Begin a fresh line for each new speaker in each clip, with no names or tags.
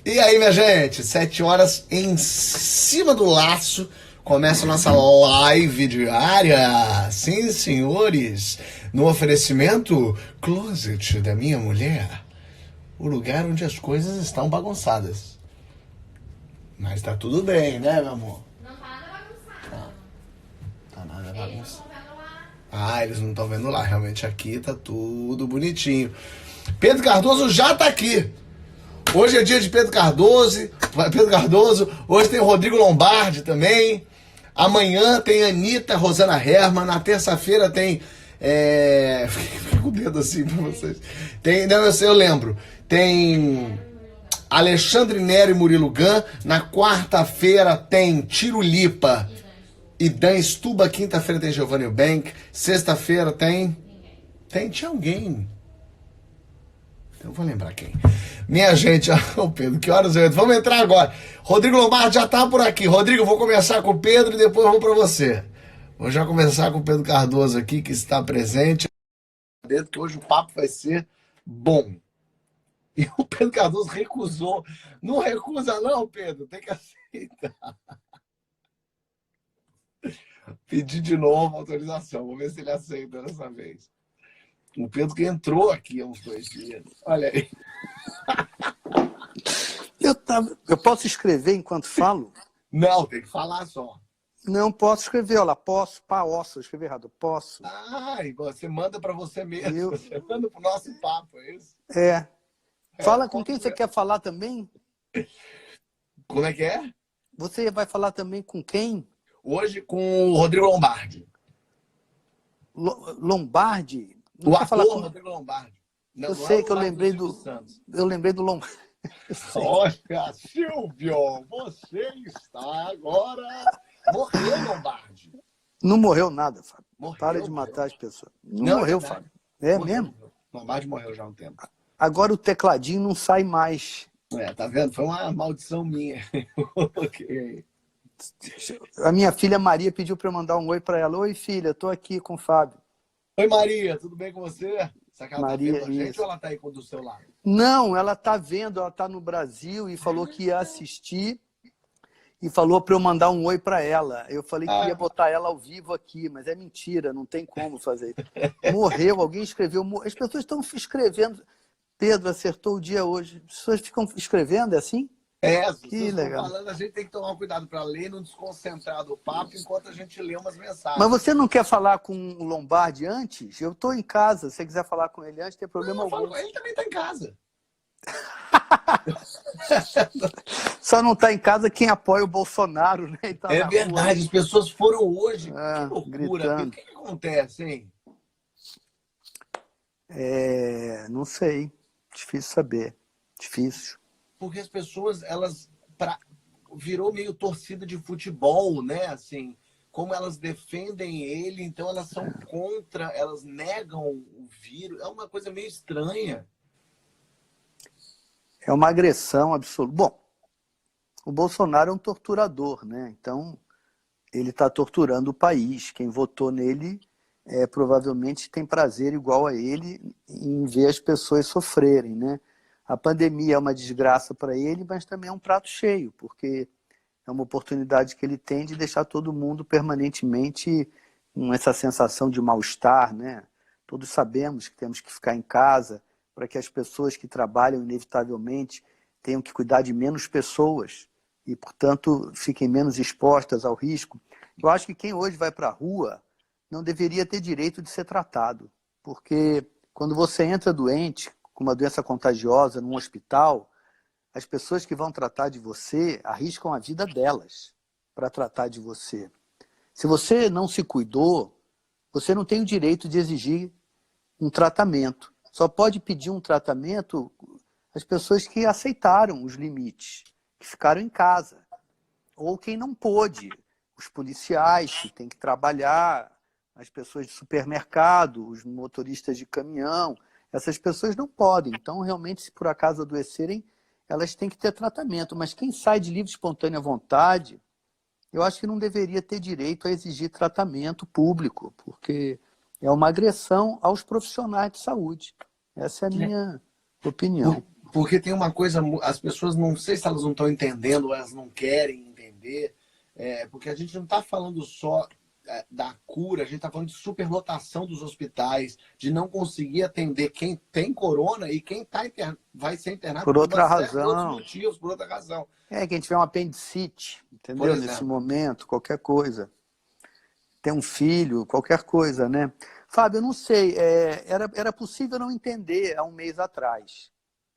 E aí, minha gente, 7 horas em cima do laço, começa a nossa live diária. Sim, senhores, no oferecimento Closet da minha mulher, o lugar onde as coisas estão bagunçadas. Mas tá tudo bem, né, meu amor?
Não tá nada bagunçado.
Tá nada
Eles não
bagunçado.
estão vendo lá.
Ah, eles não estão vendo lá, realmente aqui tá tudo bonitinho. Pedro Cardoso já tá aqui. Hoje é dia de Pedro Cardoso. Hoje tem o Rodrigo Lombardi também. Amanhã tem Anitta, Rosana Herrmann. Na terça-feira tem. Fica com o dedo assim pra vocês. Tem. Não, eu lembro. Tem Alexandre Nero e Murilo Gun. Na quarta-feira tem Tiro Lipa e Dan Stuba. Quinta-feira tem Giovanni Bank. Sexta-feira tem. Tinha alguém. Eu vou lembrar quem. Minha gente, o Pedro, que horas eu entro? Vamos entrar agora. Rodrigo Lombardi já tá por aqui. Rodrigo, eu vou começar com o Pedro e depois eu vou para você. Vou já começar com o Pedro Cardoso aqui, que está presente. Que hoje o papo vai ser bom. E o Pedro Cardoso recusou. Não recusa não, Pedro. Tem que aceitar. Pedir de novo a autorização. Vou ver se ele aceita dessa vez. O Pedro que entrou aqui há uns 2 dias. Olha aí.
Eu posso escrever enquanto falo?
Não, tem que falar só.
Não posso escrever, olha lá, posso, eu escrevi errado, posso.
Ah, e você manda para você mesmo.
Eu-
Você manda pro nosso papo, é isso?
É. Fala com
posso
quem você
ver.
quer falar também?
Como é que é?
Você vai falar também com quem?
Hoje com o Rodrigo Lombardi.
Lombardi? Não
O
quer falar
ator
com...
Rodrigo Lombardi. Não,
Eu
não é
sei
o
que eu
Lombardi
lembrei
Silvio
do...
Santos.
Eu lembrei do Lombardi.
Olha, Silvio, você está agora... Morreu, Lombardi.
Não morreu nada, Fábio.
Morreu,
Para de
morreu.
matar as pessoas. Não,
Não, é
morreu,
verdade.
Fábio. É
Morreu,
mesmo?
morreu. Lombardi morreu já há um tempo.
Agora o tecladinho não sai mais.
Tá vendo? Foi uma maldição minha. Ok.
A minha filha Maria pediu para eu mandar um oi para ela. Oi, filha, estou aqui com o Fábio.
Oi, Maria, tudo bem com você? Será que ela tá
Maria,
vendo a gente
isso.
ou ela tá aí com do seu lado?
Não, ela está vendo, ela está no Brasil e falou que ia assistir e falou para eu mandar um oi para ela. Eu falei que ia botar ela ao vivo aqui, mas é mentira, não tem como fazer. Morreu, alguém escreveu. As pessoas estão escrevendo. Pedro acertou o dia hoje. As pessoas ficam escrevendo, é assim?
As
Que
pessoas estão
legal.
falando, a gente tem que tomar cuidado para ler e não desconcentrar do papo enquanto a gente lê umas mensagens.
Mas você não quer falar com o Lombardi antes? Eu estou em casa, se você quiser falar com ele antes, não tem problema
Não, eu falo
algum.
com ele, também está em casa.
Só não está em casa quem apoia o Bolsonaro, né? E tá
É
na
verdade, as pessoas foram hoje.
rua,
Que loucura,
gritando.
Pedro. O que acontece, hein?
Não sei. Difícil saber. Difícil.
Porque as pessoas, virou meio torcida de futebol, né? Assim, como elas defendem ele, então elas são contra, elas negam o vírus. É uma coisa meio estranha.
É uma agressão absoluta. Bom, o Bolsonaro é um torturador, né? Então, ele está torturando o país. Quem votou nele provavelmente tem prazer igual a ele em ver as pessoas sofrerem, né? A pandemia é uma desgraça para ele, mas também é um prato cheio, porque é uma oportunidade que ele tem de deixar todo mundo permanentemente com essa sensação de mal-estar, né? Todos sabemos que temos que ficar em casa para que as pessoas que trabalham inevitavelmente tenham que cuidar de menos pessoas e, portanto, fiquem menos expostas ao risco. Eu acho que quem hoje vai para a rua não deveria ter direito de ser tratado, porque quando você entra doente, com uma doença contagiosa num hospital, as pessoas que vão tratar de você arriscam a vida delas para tratar de você. Se você não se cuidou, você não tem o direito de exigir um tratamento. Só pode pedir um tratamento as pessoas que aceitaram os limites, que ficaram em casa. Ou quem não pôde. Os policiais que têm que trabalhar, as pessoas de supermercado, os motoristas de caminhão. Essas pessoas não podem. Então, realmente, se por acaso adoecerem, elas têm que ter tratamento. Mas quem sai de livre e espontânea vontade, eu acho que não deveria ter direito a exigir tratamento público, porque é uma agressão aos profissionais de saúde. Essa é a minha opinião.
Porque tem uma coisa, as pessoas não sei se elas não estão entendendo, ou elas não querem entender, porque a gente não está falando só da cura, a gente está falando de superlotação dos hospitais, de não conseguir atender quem tem corona e quem vai ser internado
Por outra
uma série de outros
razão.
motivos, por outra razão.
Quem tiver um apendicite,
Por
entendeu?
exemplo.
Nesse momento, qualquer coisa. Tem um filho, qualquer coisa, né? Fábio, eu não sei, era possível não entender há um mês atrás.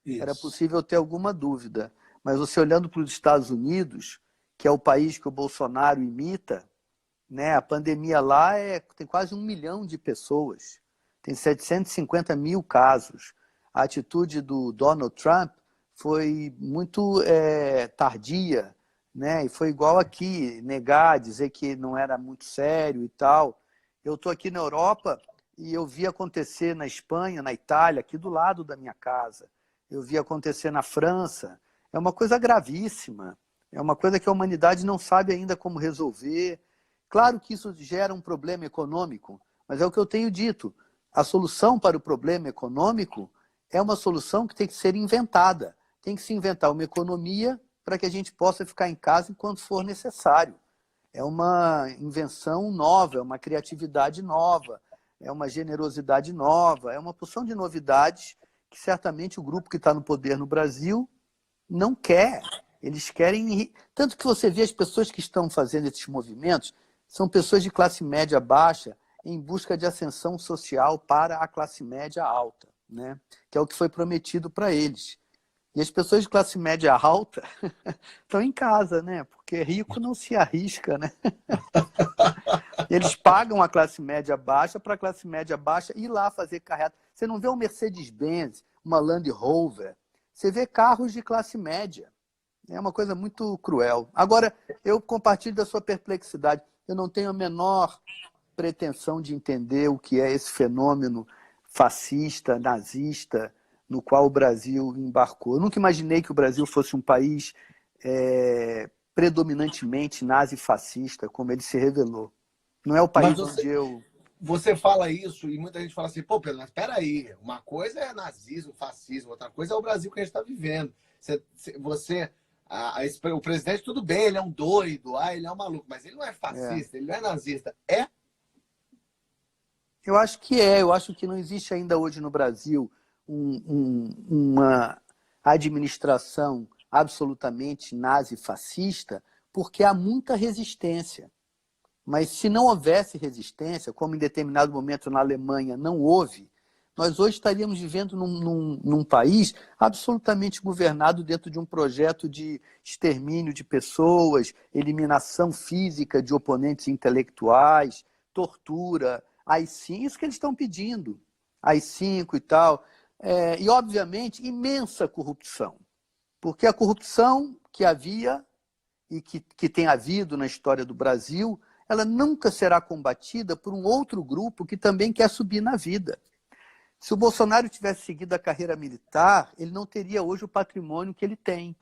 Isso.
Era possível ter alguma dúvida. Mas você olhando para os Estados Unidos, que é o país que o Bolsonaro imita, né? A pandemia lá tem quase 1 milhão de pessoas. Tem 750 mil casos. A atitude do Donald Trump foi muito tardia, né? E foi igual aqui, negar, dizer que não era muito sério e tal. Eu estou aqui na Europa e eu vi acontecer na Espanha, na Itália, aqui do lado da minha casa. Eu vi acontecer na França. É uma coisa gravíssima. É uma coisa que a humanidade não sabe ainda como resolver. Claro que isso gera um problema econômico, mas é o que eu tenho dito. A solução para o problema econômico é uma solução que tem que ser inventada. Tem que se inventar uma economia para que a gente possa ficar em casa enquanto for necessário. É uma invenção nova, é uma criatividade nova, é uma generosidade nova, é uma porção de novidades que certamente o grupo que está no poder no Brasil não quer. Eles querem... Tanto que você vê as pessoas que estão fazendo esses movimentos são pessoas de classe média baixa em busca de ascensão social para a classe média alta, né? Que é o que foi prometido para eles. E as pessoas de classe média alta estão em casa, né? Porque rico não se arrisca, né? Eles pagam a classe média baixa para a classe média baixa ir lá fazer carreata. Você não vê um Mercedes-Benz, uma Land Rover. Você vê carros de classe média. É uma coisa muito cruel. Agora, eu compartilho da sua perplexidade. Eu não tenho a menor pretensão de entender o que é esse fenômeno fascista, nazista, no qual o Brasil embarcou. Eu nunca imaginei que o Brasil fosse um país predominantemente nazi-fascista, como ele se revelou. Não é o país onde eu...
Você fala isso e muita gente fala assim, pô, Pedro, mas peraí, uma coisa é nazismo, fascismo, outra coisa é o Brasil que a gente está vivendo. O presidente, tudo bem, ele é um doido, ele é um maluco, mas ele não é fascista, ele não é nazista.
Eu acho que eu acho que não existe ainda hoje no Brasil uma administração absolutamente nazi-fascista, porque há muita resistência. Mas se não houvesse resistência, como em determinado momento na Alemanha não houve, nós hoje estaríamos vivendo num país absolutamente governado dentro de um projeto de extermínio de pessoas, eliminação física de oponentes intelectuais, tortura, AI-5, isso que eles estão pedindo, AI-5 e tal. E, obviamente, imensa corrupção. Porque a corrupção que havia e que tem havido na história do Brasil, ela nunca será combatida por um outro grupo que também quer subir na vida. Se o Bolsonaro tivesse seguido a carreira militar, ele não teria hoje o patrimônio que ele tem.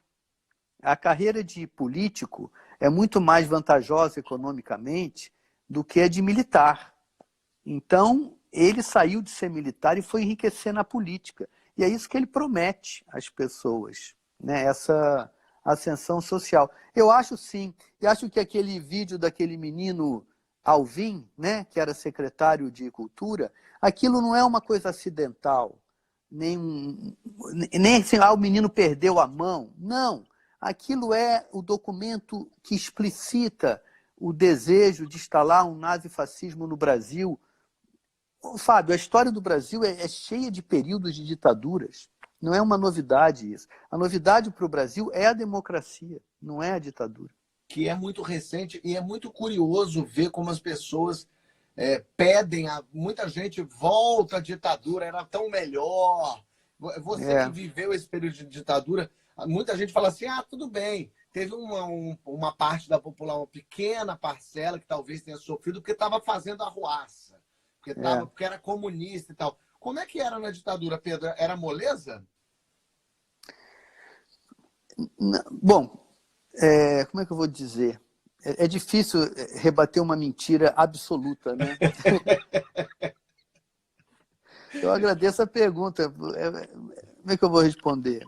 A carreira de político é muito mais vantajosa economicamente do que a de militar. Então, ele saiu de ser militar e foi enriquecer na política. E é isso que ele promete às pessoas, né? Essa ascensão social. Eu acho sim, eu acho que aquele vídeo daquele menino Alvim, né, que era secretário de Cultura, aquilo não é uma coisa acidental, nem assim, o menino perdeu a mão. Não, aquilo é o documento que explicita o desejo de instalar um nazifascismo no Brasil. Fábio, a história do Brasil é cheia de períodos de ditaduras. Não é uma novidade isso. A novidade para o Brasil é a democracia, não é a ditadura.
Que é muito recente e é muito curioso ver como as pessoas pedem, muita gente volta à ditadura, era tão melhor. Você que viveu esse período de ditadura, muita gente fala assim, tudo bem, teve uma parte da população, uma pequena parcela que talvez tenha sofrido porque estava fazendo arruaça, porque era comunista e tal. Como é que era na ditadura, Pedro? Era moleza?
Bom, como é que eu vou dizer? É difícil rebater uma mentira absoluta, né? Eu agradeço a pergunta. Como é que eu vou responder?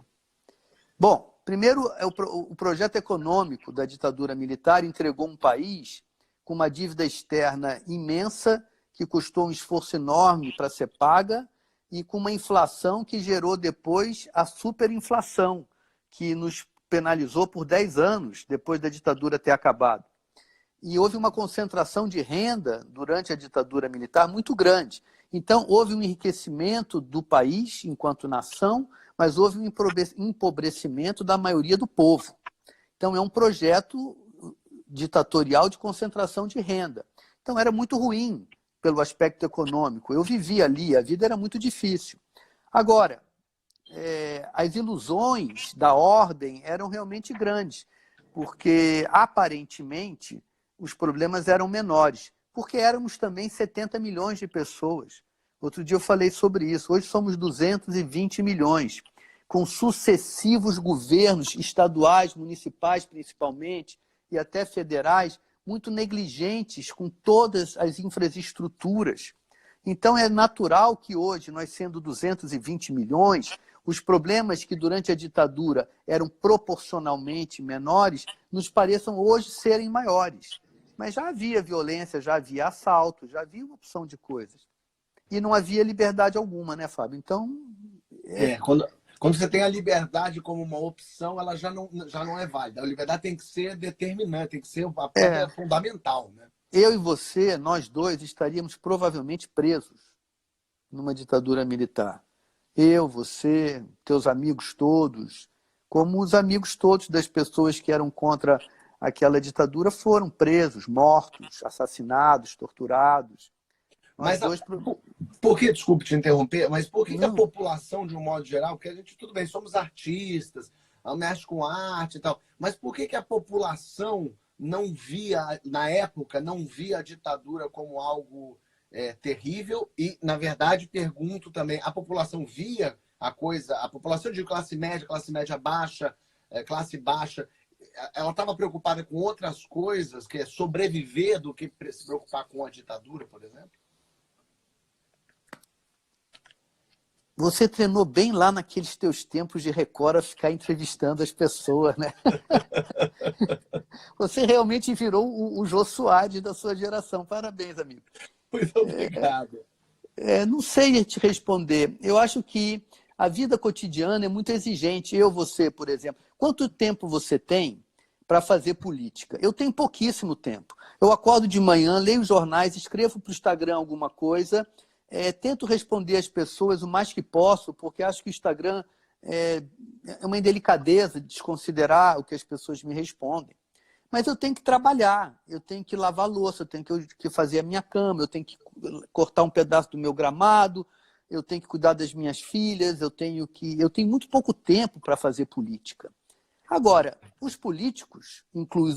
Bom, primeiro, o projeto econômico da ditadura militar entregou um país com uma dívida externa imensa, que custou um esforço enorme para ser paga, e com uma inflação que gerou depois a superinflação, que nos penalizou por 10 anos depois da ditadura ter acabado. E houve uma concentração de renda durante a ditadura militar muito grande. Então, houve um enriquecimento do país enquanto nação, mas houve um empobrecimento da maioria do povo. Então, é um projeto ditatorial de concentração de renda. Então, era muito ruim pelo aspecto econômico. Eu vivia ali, a vida era muito difícil. Agora, as ilusões da ordem eram realmente grandes, porque, aparentemente, os problemas eram menores, porque éramos também 70 milhões de pessoas. Outro dia eu falei sobre isso. Hoje somos 220 milhões, com sucessivos governos estaduais, municipais principalmente, e até federais, muito negligentes com todas as infraestruturas. Então é natural que hoje, nós sendo 220 milhões, os problemas que durante a ditadura eram proporcionalmente menores, nos pareçam hoje serem maiores. Mas já havia violência, já havia assalto, já havia uma opção de coisas. E não havia liberdade alguma, né, Fábio? Então...
Quando você tem a liberdade como uma opção, ela já não é válida. A liberdade tem que ser determinante, tem que ser a pedra fundamental, né?
Eu e você, nós dois, estaríamos provavelmente presos numa ditadura militar. Eu, você, teus amigos todos, como os amigos todos das pessoas que eram contra aquela ditadura foram presos, mortos, assassinados, torturados.
Mas por que, desculpe te interromper, mas por que a população, de um modo geral, porque a gente, tudo bem, somos artistas, mexe com arte e tal, mas por que a população não via, na época, não via a ditadura como algo terrível? E, na verdade, pergunto também, a população via a coisa, a população de classe média baixa, classe baixa, ela estava preocupada com outras coisas, que é sobreviver, do que se preocupar com a ditadura, por exemplo?
Você treinou bem lá naqueles teus tempos de Record a ficar entrevistando as pessoas, né? Você realmente virou o Jô Soares da sua geração. Parabéns, amigo.
Muito obrigado.
Não sei te responder. Eu acho que a vida cotidiana é muito exigente. Você, por exemplo, quanto tempo você tem para fazer política? Eu tenho pouquíssimo tempo. Eu acordo de manhã, leio os jornais, escrevo para o Instagram alguma coisa, tento responder às pessoas o mais que posso, porque acho que o Instagram é uma indelicadeza de desconsiderar o que as pessoas me respondem. Mas eu tenho que trabalhar, eu tenho que lavar a louça, eu tenho que fazer a minha cama, eu tenho que cortar um pedaço do meu gramado, eu tenho que cuidar das minhas filhas, eu tenho muito pouco tempo para fazer política. Agora, os políticos,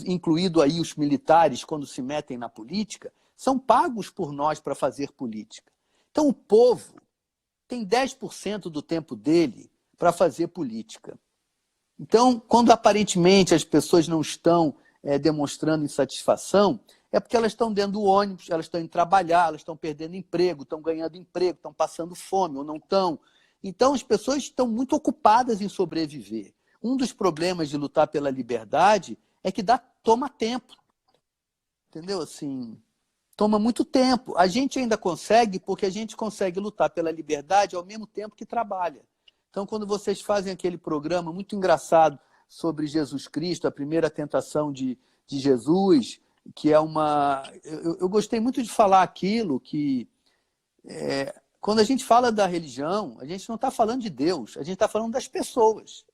incluído aí os militares, quando se metem na política, são pagos por nós para fazer política. Então, o povo tem 10% do tempo dele para fazer política. Então, quando aparentemente as pessoas não estão demonstrando insatisfação, é porque elas estão dentro do ônibus, elas estão indo trabalhar, elas estão perdendo emprego, estão ganhando emprego, estão passando fome ou não estão. Então, as pessoas estão muito ocupadas em sobreviver. Um dos problemas de lutar pela liberdade é que toma tempo. Entendeu? Assim, toma muito tempo. A gente ainda consegue, porque a gente consegue lutar pela liberdade ao mesmo tempo que trabalha. Então, quando vocês fazem aquele programa muito engraçado sobre Jesus Cristo, a primeira tentação de Jesus, que é uma... Eu gostei muito de falar aquilo que... quando a gente fala da religião, a gente não está falando de Deus, a gente está falando das pessoas.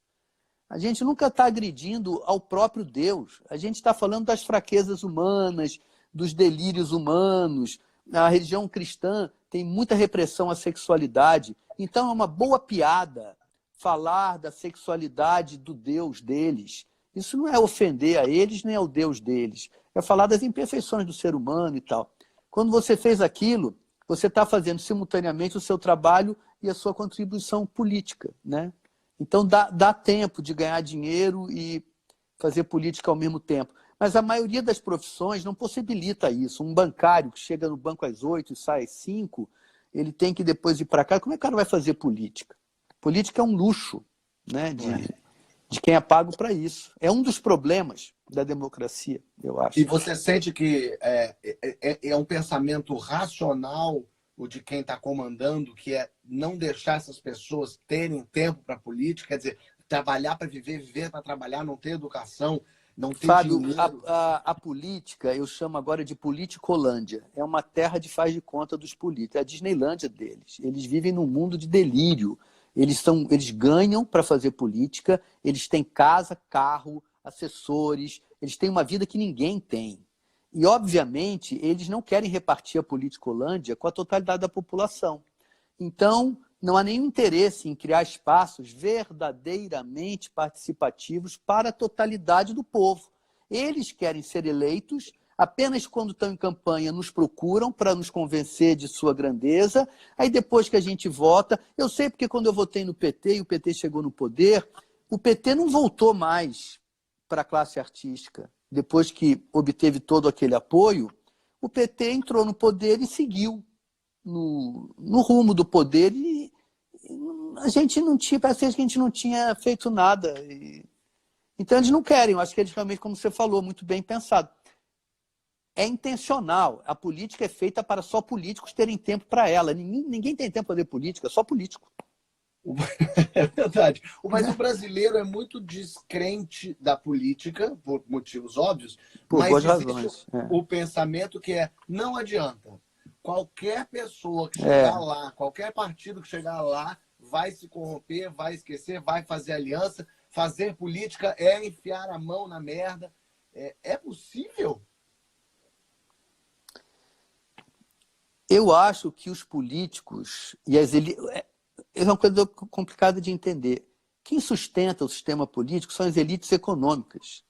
A gente nunca está agredindo ao próprio Deus. A gente está falando das fraquezas humanas, dos delírios humanos. A religião cristã tem muita repressão à sexualidade. Então é uma boa piada falar da sexualidade do Deus deles. Isso não é ofender a eles nem ao Deus deles. É falar das imperfeições do ser humano e tal. Quando você fez aquilo, você está fazendo simultaneamente o seu trabalho e a sua contribuição política, né? Então dá tempo de ganhar dinheiro e fazer política ao mesmo tempo. Mas a maioria das profissões não possibilita isso. Um bancário que chega no banco às 8 e sai às 5, ele tem que depois ir para cá. Como é que o cara vai fazer política? Política é um luxo, né? de quem é pago para isso. É um dos problemas da democracia, eu acho.
E você sente que é um pensamento racional o de quem está comandando, que é não deixar essas pessoas terem tempo para política, quer dizer, trabalhar para viver, viver para trabalhar, não ter educação, não ter
Fábio,
dinheiro.
a política, eu chamo agora de Politicolândia. É uma terra de faz de conta dos políticos. É a Disneylândia deles. Eles vivem num mundo de delírio. Eles ganham para fazer política, eles têm casa, carro, assessores, eles têm uma vida que ninguém tem. E, obviamente, eles não querem repartir a Politicolândia com a totalidade da população. Então, não há nenhum interesse em criar espaços verdadeiramente participativos para a totalidade do povo. Eles querem ser eleitos, apenas quando estão em campanha nos procuram para nos convencer de sua grandeza, aí depois que a gente vota... Eu sei porque quando eu votei no PT e o PT chegou no poder, o PT não voltou mais para a classe artística. Depois que obteve todo aquele apoio, o PT entrou no poder e seguiu no rumo do poder e a gente não tinha, parece que a gente não tinha feito nada. Então eles não querem, eu acho que eles realmente, como você falou, muito bem pensado. É intencional, a política é feita para só políticos terem tempo para ela. Ninguém tem tempo para fazer política, só político.
É verdade. Mas o brasileiro é muito descrente da política, por motivos óbvios,
Por
mas
boas
existe
razões.
o pensamento que não adianta. Qualquer pessoa que chegar lá, qualquer partido que chegar lá, vai se corromper, vai esquecer, vai fazer aliança. Fazer política é enfiar a mão na merda. É possível?
Eu acho que os políticos e as elites... É uma coisa complicada de entender. Quem sustenta o sistema político são as elites econômicas.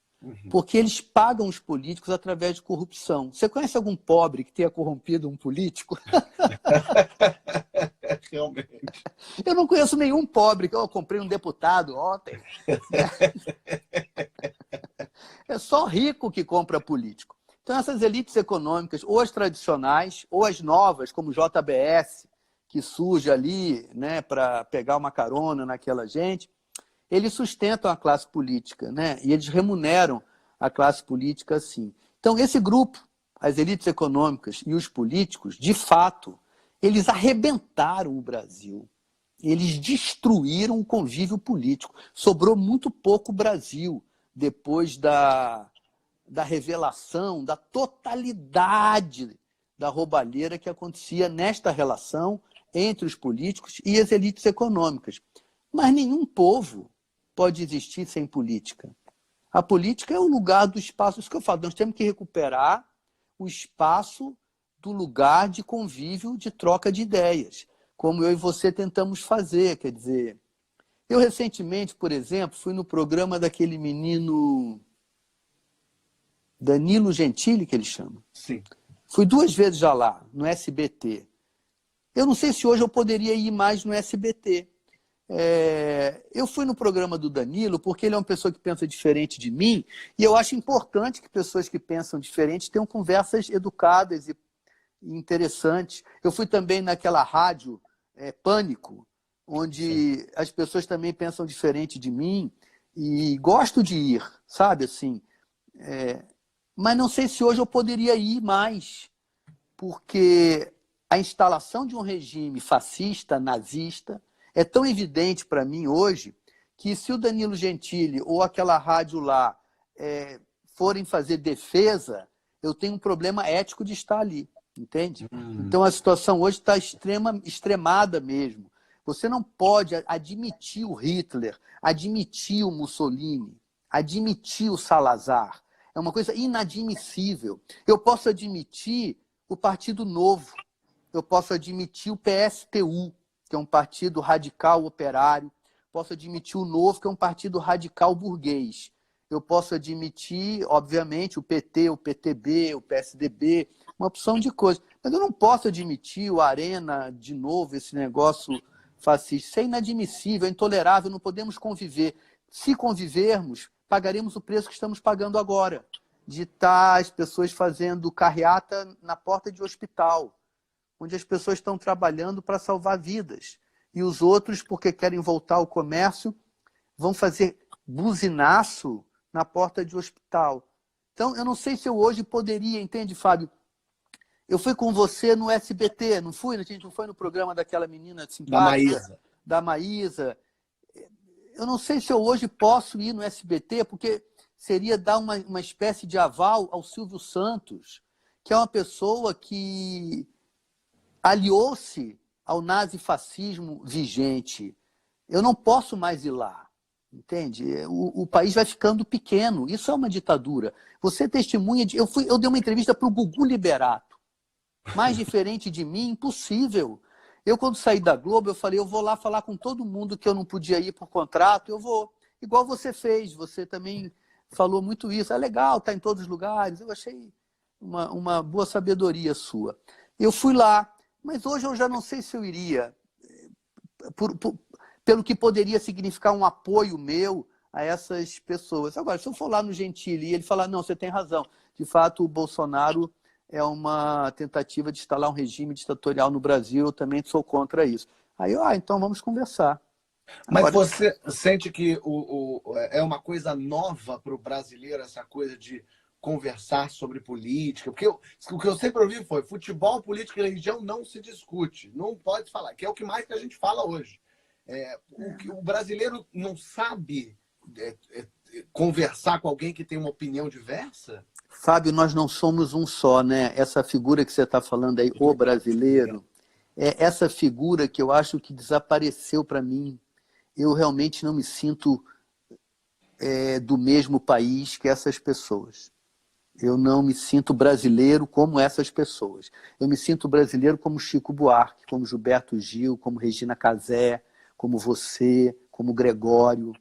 Porque eles pagam os políticos através de corrupção. Você conhece algum pobre que tenha corrompido um político?
Realmente.
Eu não conheço nenhum pobre que eu comprei um deputado ontem. É só rico que compra político. Então essas elites econômicas, ou as tradicionais, ou as novas, como o JBS, que surge ali, né, para pegar uma carona naquela gente, eles sustentam a classe política, né? E eles remuneram a classe política assim. Então, esse grupo, as elites econômicas e os políticos, de fato, eles arrebentaram o Brasil. Eles destruíram o convívio político. Sobrou muito pouco Brasil depois da revelação, da totalidade da roubalheira que acontecia nesta relação entre os políticos e as elites econômicas. Mas nenhum povo pode existir sem política. A política é o lugar do espaço, isso que eu falo, nós temos que recuperar o espaço do lugar de convívio, de troca de ideias, como eu e você tentamos fazer. Quer dizer, eu recentemente, por exemplo, fui no programa daquele menino Danilo Gentili, que ele chama.
Sim.
Fui 2 vezes já lá, no SBT. Eu não sei se hoje eu poderia ir mais no SBT. Eu fui no programa do Danilo porque ele é uma pessoa que pensa diferente de mim e eu acho importante que pessoas que pensam diferente tenham conversas educadas e interessantes. Eu fui também naquela rádio Pânico, onde as pessoas também pensam diferente de mim e gosto de ir, sabe, assim. Mas não sei se hoje eu poderia ir mais, porque a instalação de um regime fascista, nazista, é tão evidente para mim hoje que se o Danilo Gentili ou aquela rádio lá forem fazer defesa, eu tenho um problema ético de estar ali, entende? Então a situação hoje está extremada mesmo. Você não pode admitir o Hitler, admitir o Mussolini, admitir o Salazar. É uma coisa inadmissível. Eu posso admitir o Partido Novo, eu posso admitir o PSTU, que é um partido radical operário, posso admitir o Novo, que é um partido radical burguês. Eu posso admitir, obviamente, o PT, o PTB, o PSDB, uma opção de coisas. Mas eu não posso admitir o Arena, de novo, esse negócio fascista. Isso é inadmissível, é intolerável, não podemos conviver. Se convivermos, pagaremos o preço que estamos pagando agora, de estar as pessoas fazendo carreata na porta de hospital, onde as pessoas estão trabalhando para salvar vidas. E os outros, porque querem voltar ao comércio, vão fazer buzinaço na porta de hospital. Então, eu não sei se eu hoje poderia, entende, Fábio? Eu fui com você no SBT, não fui? A gente não foi no programa daquela menina simpática?
Da Maísa.
Da Maísa. Eu não sei se eu hoje posso ir no SBT, porque seria dar uma espécie de aval ao Silvio Santos, que é uma pessoa que aliou-se ao nazifascismo vigente. Eu não posso mais ir lá, entende? O país vai ficando pequeno. Isso é uma ditadura. Você testemunha de... Eu dei uma entrevista para o Gugu Liberato. Mais diferente de mim, impossível. Eu, quando saí da Globo, eu falei, eu vou lá falar com todo mundo que eu não podia ir por contrato, eu vou. Igual você fez, você também falou muito isso. É legal, tá em todos os lugares. Eu achei uma boa sabedoria sua. Eu fui lá, mas hoje eu já não sei se eu iria, pelo que poderia significar um apoio meu a essas pessoas. Agora, se eu for lá no Gentili e ele falar, não, você tem razão, de fato o Bolsonaro é uma tentativa de instalar um regime ditatorial no Brasil, eu também sou contra isso. Aí, então vamos conversar.
Mas
Agora,
você sente que é uma coisa nova para o brasileiro, essa coisa de conversar sobre política? Porque o que eu sempre ouvi foi futebol, política e religião não se discute. Não pode falar, que é o que mais que a gente fala hoje. O brasileiro não sabe conversar com alguém que tem uma opinião diversa?
Fábio, nós não somos um só, né? Essa figura que você está falando aí, o brasileiro, é essa figura que eu acho que desapareceu para mim. Eu realmente não me sinto do mesmo país que essas pessoas. Eu não me sinto brasileiro como essas pessoas. Eu me sinto brasileiro como Chico Buarque, como Gilberto Gil, como Regina Casé, como você, como Gregório,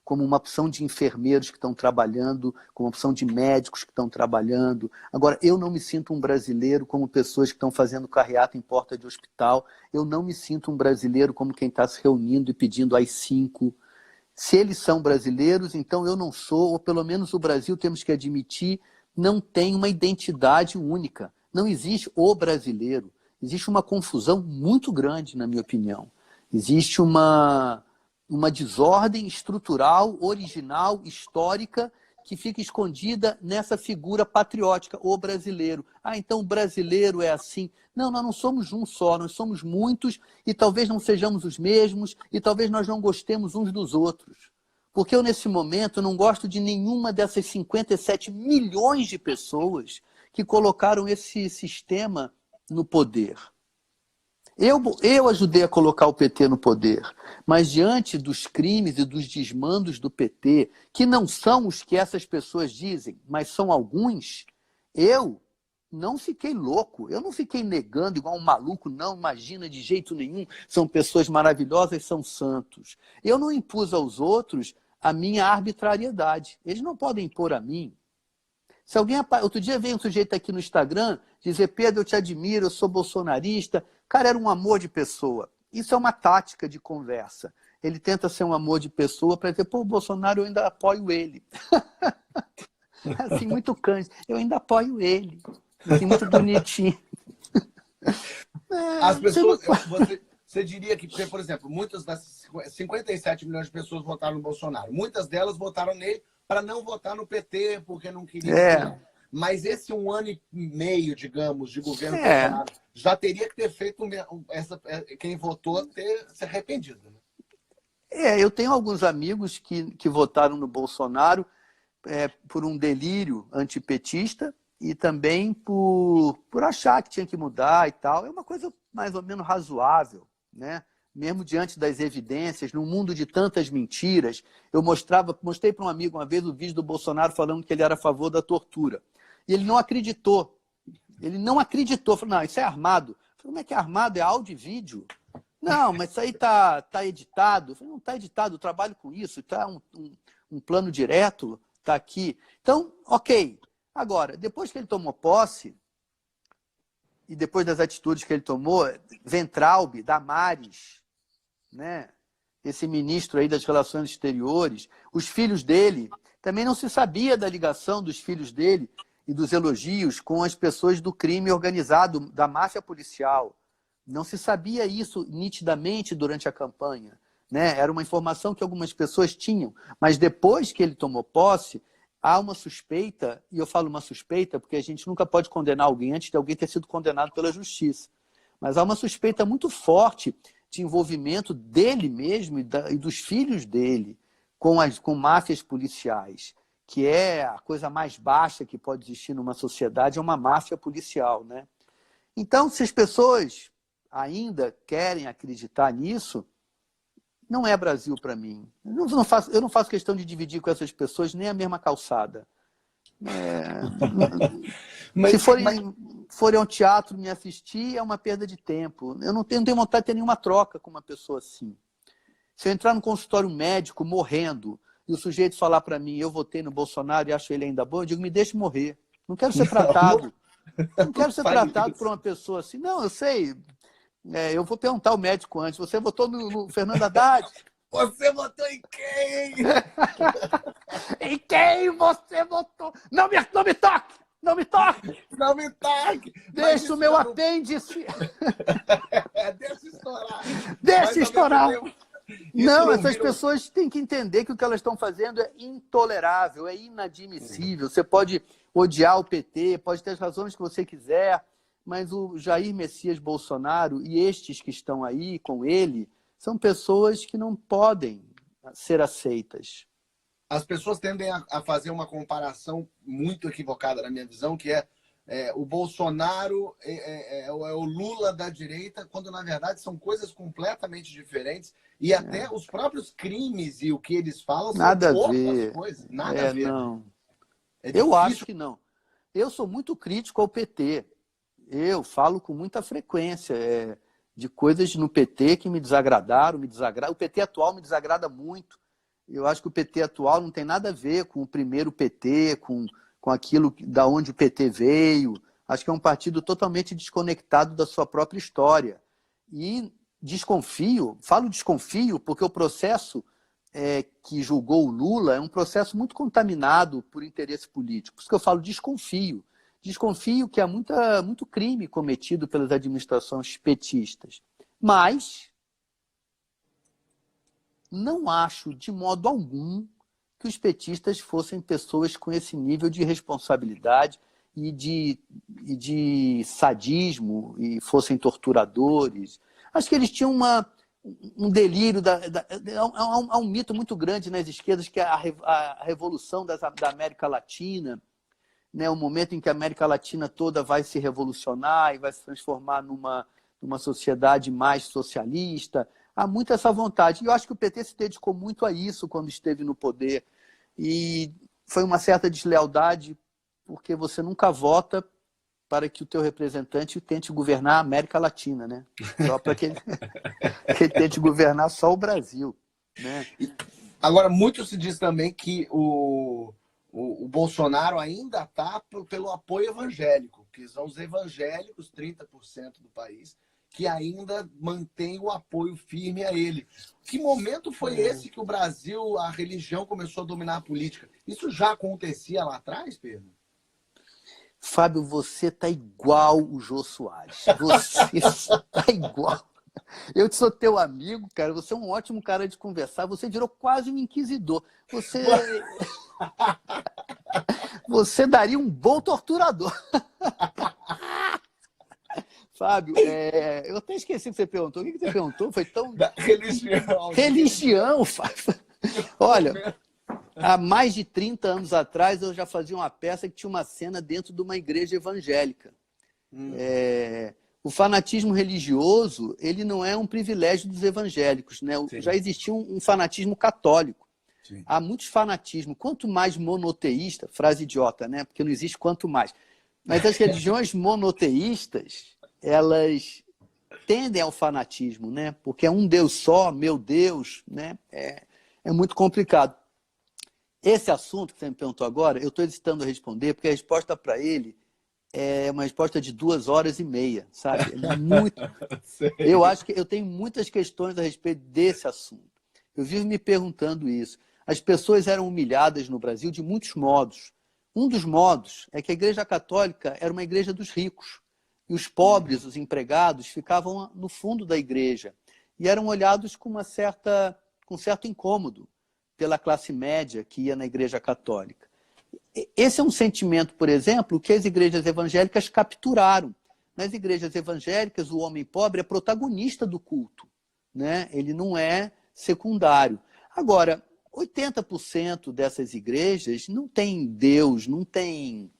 como uma opção de enfermeiros que estão trabalhando, como uma opção de médicos que estão trabalhando. Agora, eu não me sinto um brasileiro como pessoas que estão fazendo carreata em porta de hospital. Eu não me sinto um brasileiro como quem está se reunindo e pedindo AI-5. Se eles são brasileiros, então eu não sou, ou pelo menos o Brasil, temos que admitir, não tem uma identidade única. Não existe o brasileiro. Existe uma confusão muito grande, na minha opinião. Existe uma desordem estrutural, original, histórica, que fica escondida nessa figura patriótica, o brasileiro. Então o brasileiro é assim. Não, nós não somos um só, nós somos muitos e talvez não sejamos os mesmos e talvez nós não gostemos uns dos outros. Porque eu, nesse momento, não gosto de nenhuma dessas 57 milhões de pessoas que colocaram esse sistema no poder. Eu ajudei a colocar o PT no poder, mas diante dos crimes e dos desmandos do PT, que não são os que essas pessoas dizem, mas são alguns, eu não fiquei louco, eu não fiquei negando igual um maluco, não, imagina de jeito nenhum, são pessoas maravilhosas, são santos. Eu não impus aos outros a minha arbitrariedade, eles não podem impor a mim. Se alguém... Outro dia veio um sujeito aqui no Instagram dizer, Pedro, eu te admiro, eu sou bolsonarista. Cara, era um amor de pessoa. Isso é uma tática de conversa. Ele tenta ser um amor de pessoa para dizer, pô, o Bolsonaro eu ainda apoio ele. Assim, muito cândido. Eu ainda apoio ele. Assim, muito bonitinho.
As pessoas... Você diria que, por exemplo, muitas das 57 milhões de pessoas votaram no Bolsonaro. Muitas delas votaram nele para não votar no PT, porque não queriam. Mas esse 1 ano e meio, digamos, de governo Bolsonaro, já teria que ter feito quem votou ter se arrependido. Né?
Eu tenho alguns amigos que votaram no Bolsonaro por um delírio antipetista e também por achar que tinha que mudar e tal. É uma coisa mais ou menos razoável, né? Mesmo diante das evidências, num mundo de tantas mentiras. Eu mostrei para um amigo uma vez o vídeo do Bolsonaro falando que ele era a favor da tortura. E ele não acreditou. Ele não acreditou. Falou, não, isso é armado. Eu falei, como é que é armado? É áudio e vídeo. Não, mas isso aí tá editado. Eu falei, não está editado, eu trabalho com isso. Está um plano direto, está aqui. Então, ok. Agora, depois que ele tomou posse, e depois das atitudes que ele tomou, Weintraub, Damares, né? Esse ministro aí das Relações Exteriores, os filhos dele, também não se sabia da ligação dos filhos dele e dos elogios com as pessoas do crime organizado, da máfia policial. Não se sabia isso nitidamente durante a campanha. né? Era uma informação que algumas pessoas tinham, mas depois que ele tomou posse, há uma suspeita, e eu falo uma suspeita porque a gente nunca pode condenar alguém antes de alguém ter sido condenado pela justiça, mas há uma suspeita muito forte de envolvimento dele mesmo e dos filhos dele com máfias policiais, que é a coisa mais baixa que pode existir numa sociedade, é uma máfia policial, né? Então, se as pessoas ainda querem acreditar nisso, não é Brasil para mim. Eu não faço questão de dividir com essas pessoas nem a mesma calçada. Se forem ao teatro me assistir, é uma perda de tempo. Eu não tenho vontade de ter nenhuma troca com uma pessoa assim. Se eu entrar no consultório médico morrendo e o sujeito falar para mim, eu votei no Bolsonaro e acho ele ainda bom, eu digo, me deixe morrer. Não quero ser tratado. Não quero ser tratado por uma pessoa assim. Não, eu sei. Eu vou perguntar ao médico antes. Você votou no Fernando Haddad?
Você votou em quem?
Em quem você votou? Não me toque! Não me toque!
Não me toque!
Deixa o meu apêndice!
Deixa estourar!
Deixa estourar! Não, essas
virou...
pessoas têm que entender que o que elas estão fazendo é intolerável, é inadmissível. Você pode odiar o PT, pode ter as razões que você quiser, mas o Jair Messias Bolsonaro e estes que estão aí com ele são pessoas que não podem ser aceitas.
As pessoas tendem a fazer uma comparação muito equivocada, na minha visão, que o Bolsonaro é o Lula da direita, quando, na verdade, são coisas completamente diferentes. E até os próprios crimes e o que eles falam
nada
são
a ver.
coisas. Nada a ver.
Não.
É
Eu acho que não. Eu sou muito crítico ao PT. Eu falo com muita frequência de coisas no PT que me desagradaram, O PT atual me desagrada muito. Eu acho que o PT atual não tem nada a ver com o primeiro PT, com aquilo da onde o PT veio. Acho que é um partido totalmente desconectado da sua própria história. E falo desconfio porque o processo que julgou o Lula é um processo muito contaminado por interesse político. Por isso que eu falo desconfio. Desconfio que há muito crime cometido pelas administrações petistas. Mas não acho, de modo algum, que os petistas fossem pessoas com esse nível de responsabilidade e de sadismo, e fossem torturadores. Acho que eles tinham um delírio. Há um mito muito grande nas esquerdas, que é a revolução da América Latina, né? O momento em que a América Latina toda vai se revolucionar e vai se transformar numa sociedade mais socialista. Há muito essa vontade. E eu acho que o PT se dedicou muito a isso quando esteve no poder. E foi uma certa deslealdade, porque você nunca vota para que o teu representante tente governar a América Latina, né? Só para que ele tente governar só o Brasil, né?
Agora, muito se diz também que o Bolsonaro ainda está pelo apoio evangélico, que são os evangélicos, 30% do país, que ainda mantém o apoio firme a ele. Que momento foi esse que o Brasil, a religião, começou a dominar a política? Isso já acontecia lá atrás, Pedro?
Fábio, você tá igual o Jô Soares. Você tá igual. Eu sou teu amigo, cara. Você é um ótimo cara de conversar. Você virou quase um inquisidor. Você daria um bom torturador. Fábio, eu até esqueci o que você perguntou. O que você perguntou? Foi tão...
Religião.
Religião, Fábio. Olha, há mais de 30 anos atrás, eu já fazia uma peça que tinha uma cena dentro de uma igreja evangélica. O fanatismo religioso, ele não é um privilégio dos evangélicos, né? Já existia um fanatismo católico. Sim. Há muitos fanatismos. Quanto mais monoteísta, frase idiota, né? Porque não existe quanto mais. Mas as religiões monoteístas, elas tendem ao fanatismo, né? Porque é um Deus só, meu Deus, né? É muito complicado. Esse assunto que você me perguntou agora, eu estou hesitando a responder, porque a resposta para ele é uma resposta de 2h30, sabe? Eu acho que eu tenho muitas questões a respeito desse assunto. Eu vivo me perguntando isso. As pessoas eram humilhadas no Brasil de muitos modos. Um dos modos é que a Igreja Católica era uma igreja dos ricos. E os pobres, os empregados, ficavam no fundo da igreja. e eram olhados com com certo incômodo pela classe média que ia na Igreja Católica. Esse é um sentimento, por exemplo, que as igrejas evangélicas capturaram. Nas igrejas evangélicas, o homem pobre é protagonista do culto, né? Ele não é secundário. Agora, 80% dessas igrejas não tem Deus, não tem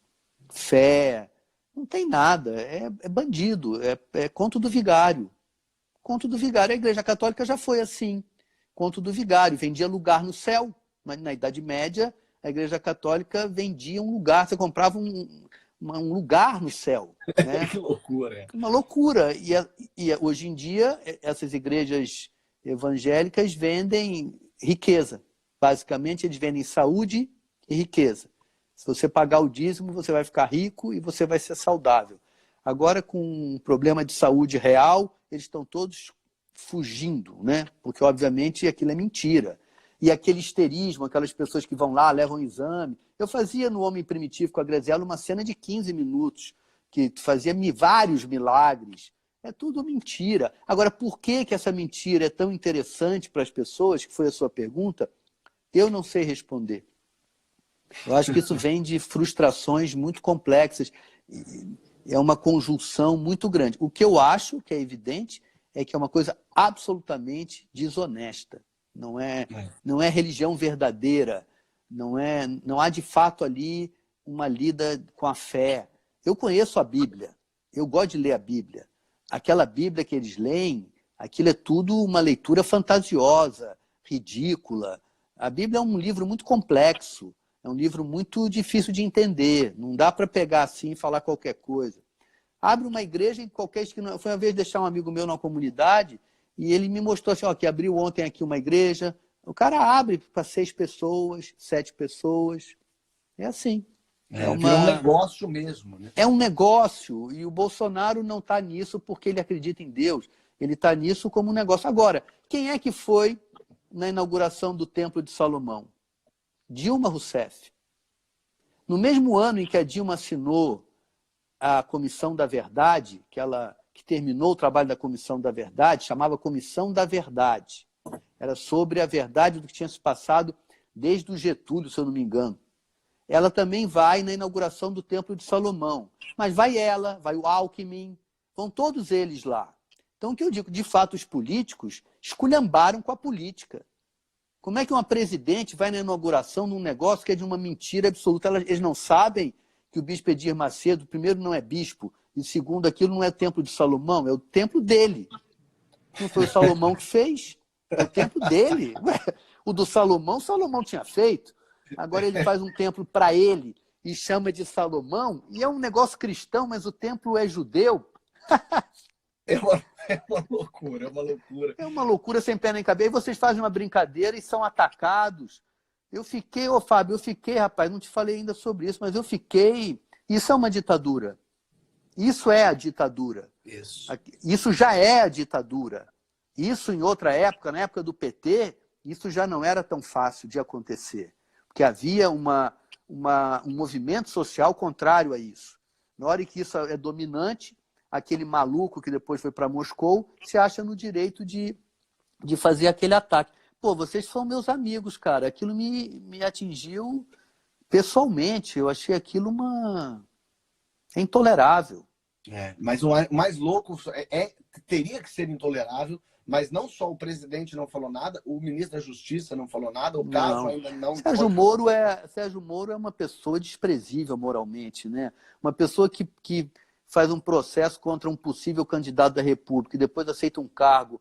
fé, não tem nada, é bandido, é conto do vigário. Conto do vigário, a Igreja Católica já foi assim. Conto do vigário, vendia lugar no céu. Mas na Idade Média, a Igreja Católica vendia um lugar, você comprava um lugar no céu. Né?
Que loucura.
Uma loucura. E hoje em dia, essas igrejas evangélicas vendem riqueza. Basicamente, eles vendem saúde e riqueza. Se você pagar o dízimo, você vai ficar rico e você vai ser saudável. Agora, com um problema de saúde real, eles estão todos fugindo, né? Porque, obviamente, aquilo é mentira. E aquele histerismo, aquelas pessoas que vão lá, levam um exame. Eu fazia no Homem Primitivo com a Graziella uma cena de 15 minutos, que fazia vários milagres. É tudo mentira. Agora, por que essa mentira é tão interessante para as pessoas, que foi a sua pergunta, eu não sei responder. Eu acho que isso vem de frustrações muito complexas. É uma conjunção muito grande. O que eu acho que é evidente é que é uma coisa absolutamente desonesta. Não é religião verdadeira. Não há de fato ali uma lida com a fé. Eu conheço a Bíblia. Eu gosto de ler a Bíblia. Aquela Bíblia que eles leem, aquilo é tudo uma leitura fantasiosa, ridícula. A Bíblia é um livro muito complexo. É um livro muito difícil de entender. Não dá para pegar assim e falar qualquer coisa. Abre uma igreja em qualquer esquina. Foi uma vez deixar um amigo meu na comunidade e ele me mostrou assim, ó, que abriu ontem aqui uma igreja. O cara abre para 6 pessoas, 7 pessoas. É assim.
É um negócio mesmo. Né?
É um negócio. E o Bolsonaro não está nisso porque ele acredita em Deus. Ele está nisso como um negócio. Agora, quem é que foi na inauguração do Templo de Salomão? Dilma Rousseff. No mesmo ano em que a Dilma assinou a Comissão da Verdade, que terminou o trabalho da Comissão da Verdade, chamava Comissão da Verdade. Era sobre a verdade do que tinha se passado desde o Getúlio, se eu não me engano. Ela também vai na inauguração do Templo de Salomão. Mas vai ela, vai o Alckmin, vão todos eles lá. Então, o que eu digo, de fato, os políticos esculhambaram com a política. Como é que uma presidente vai na inauguração num negócio que é de uma mentira absoluta? Eles não sabem que o bispo Edir Macedo, primeiro, não é bispo, e segundo, aquilo não é o Templo de Salomão, é o templo dele. Não foi o Salomão que fez, é o templo dele. O do Salomão tinha feito. Agora ele faz um templo para ele e chama de Salomão, e é um negócio cristão, mas o templo é judeu.
É uma loucura, é uma loucura.
É uma loucura sem pé nem cabeça. E vocês fazem uma brincadeira e são atacados. Eu fiquei, Fábio, rapaz, não te falei ainda sobre isso, mas eu fiquei... Isso é uma ditadura. Isso é a ditadura. Isso já é a ditadura. Isso em outra época, na época do PT, isso já não era tão fácil de acontecer. Porque havia um movimento social contrário a isso. Na hora que isso é dominante, aquele maluco que depois foi para Moscou se acha no direito de fazer aquele ataque. Pô, vocês são meus amigos, cara. Aquilo me atingiu pessoalmente. Eu achei aquilo É intolerável.
Mas o mais louco teria que ser intolerável, mas não só o presidente não falou nada, o ministro da Justiça não falou nada, o caso ainda não...
Sérgio Moro é uma pessoa desprezível moralmente, né? Uma pessoa que faz um processo contra um possível candidato da República e depois aceita um cargo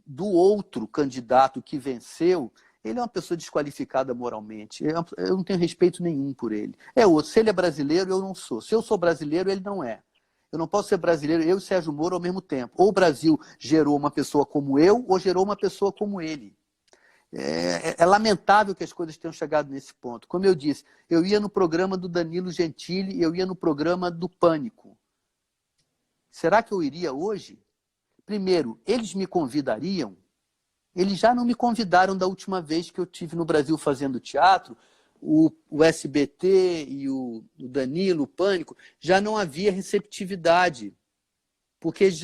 do outro candidato que venceu, ele é uma pessoa desqualificada moralmente. Eu não tenho respeito nenhum por ele. Se ele é brasileiro, eu não sou. Se eu sou brasileiro, ele não é. Eu não posso ser brasileiro, eu e Sérgio Moro ao mesmo tempo. Ou o Brasil gerou uma pessoa como eu, ou gerou uma pessoa como ele. É lamentável que as coisas tenham chegado nesse ponto. Como eu disse, eu ia no programa do Danilo Gentili e eu ia no programa do Pânico. Será que eu iria hoje? Primeiro, eles me convidariam? Eles já não me convidaram da última vez que eu estive no Brasil fazendo teatro. O SBT e o Danilo, o Pânico, já não havia receptividade. Porque eles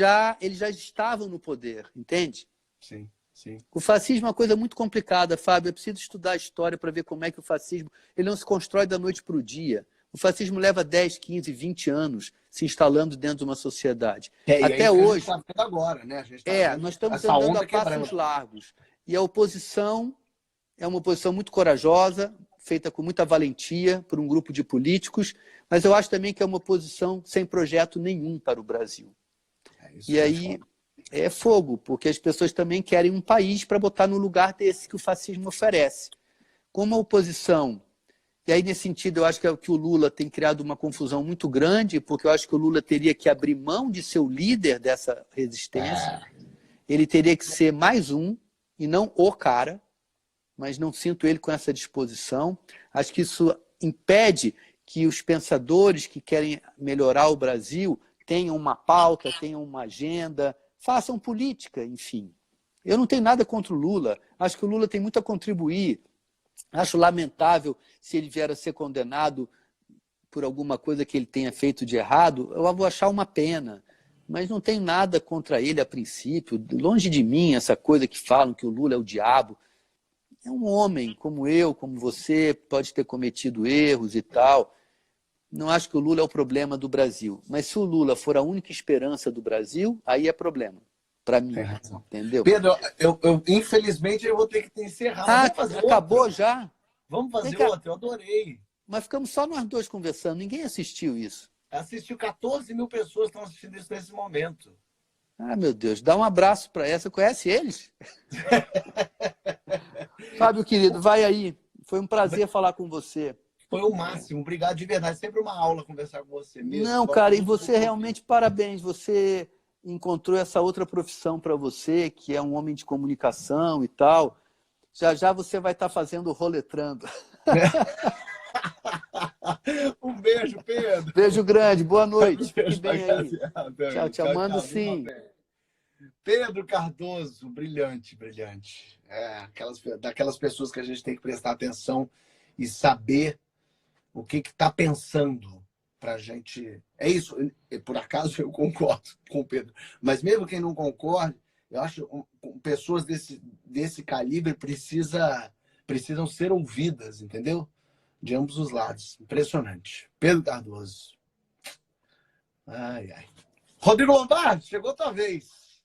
já estavam no poder, entende?
sim, sim.
O fascismo é uma coisa muito complicada, Fábio. É preciso estudar a história para ver como é que o fascismo ele não se constrói da noite para o dia. O fascismo leva 10, 15, 20 anos se instalando dentro de uma sociedade.
E é
Até
isso que a gente
hoje,
está vendo agora, né? A gente tá vendo
nós estamos
essa
andando
onda
a passos
quebrando.
largos. E a oposição é uma oposição muito corajosa, feita com muita valentia por um grupo de políticos, mas eu acho também que é uma oposição sem projeto nenhum para o Brasil.
Isso
E aí é fogo, porque as pessoas também querem um país para botar no lugar desse que o fascismo oferece. Como a oposição, e aí nesse sentido eu acho que o Lula tem criado uma confusão muito grande, porque eu acho que o Lula teria que abrir mão de ser o líder dessa resistência, ele teria que ser mais um, e não o cara, mas não sinto ele com essa disposição. Acho que isso impede que os pensadores que querem melhorar o Brasil tenham uma pauta, tenham uma agenda, façam política, enfim. Eu não tenho nada contra o Lula. Acho que o Lula tem muito a contribuir. Acho lamentável se ele vier a ser condenado por alguma coisa que ele tenha feito de errado. Eu vou achar uma pena. Mas não tenho nada contra ele a princípio. Longe de mim essa coisa que falam que o Lula é o diabo. É um homem como eu, como você, pode ter cometido erros e tal. Não acho que o Lula é o problema do Brasil. Mas se o Lula for a única esperança do Brasil, aí é problema. Para mim. Entendeu?
Pedro, infelizmente eu vou ter que te encerrar.
Ah,
Vamos fazer
acabou
outra?
já?
Vamos fazer outra, eu adorei.
Mas ficamos só nós dois conversando. Ninguém assistiu isso.
Assistiu 14 mil pessoas que estão assistindo isso nesse momento.
Ah, meu Deus. Dá um abraço para essa. Conhece eles? Fábio, querido, vai aí. Foi um prazer falar com você.
Foi o máximo. Obrigado de verdade. Sempre uma aula conversar com você mesmo.
Não, cara, e você realmente, parabéns. Você encontrou essa outra profissão para você, que é um homem de comunicação e tal. Já já você vai estar fazendo roletrando.
Um beijo, Pedro.
Beijo grande, boa noite. Fique
Beijo,
bem aí. Tchau,
tchau.
mando sim.
Pedro Cardoso, brilhante, brilhante. Daquelas pessoas que a gente tem que prestar atenção e saber o que está pensando para a gente. É isso, por acaso eu concordo com o Pedro, mas mesmo quem não concorde, eu acho que pessoas desse calibre precisam ser ouvidas, entendeu? De ambos os lados. Impressionante. Pedro Cardoso. Ai, ai. Rodrigo Lombardi, chegou a tua vez.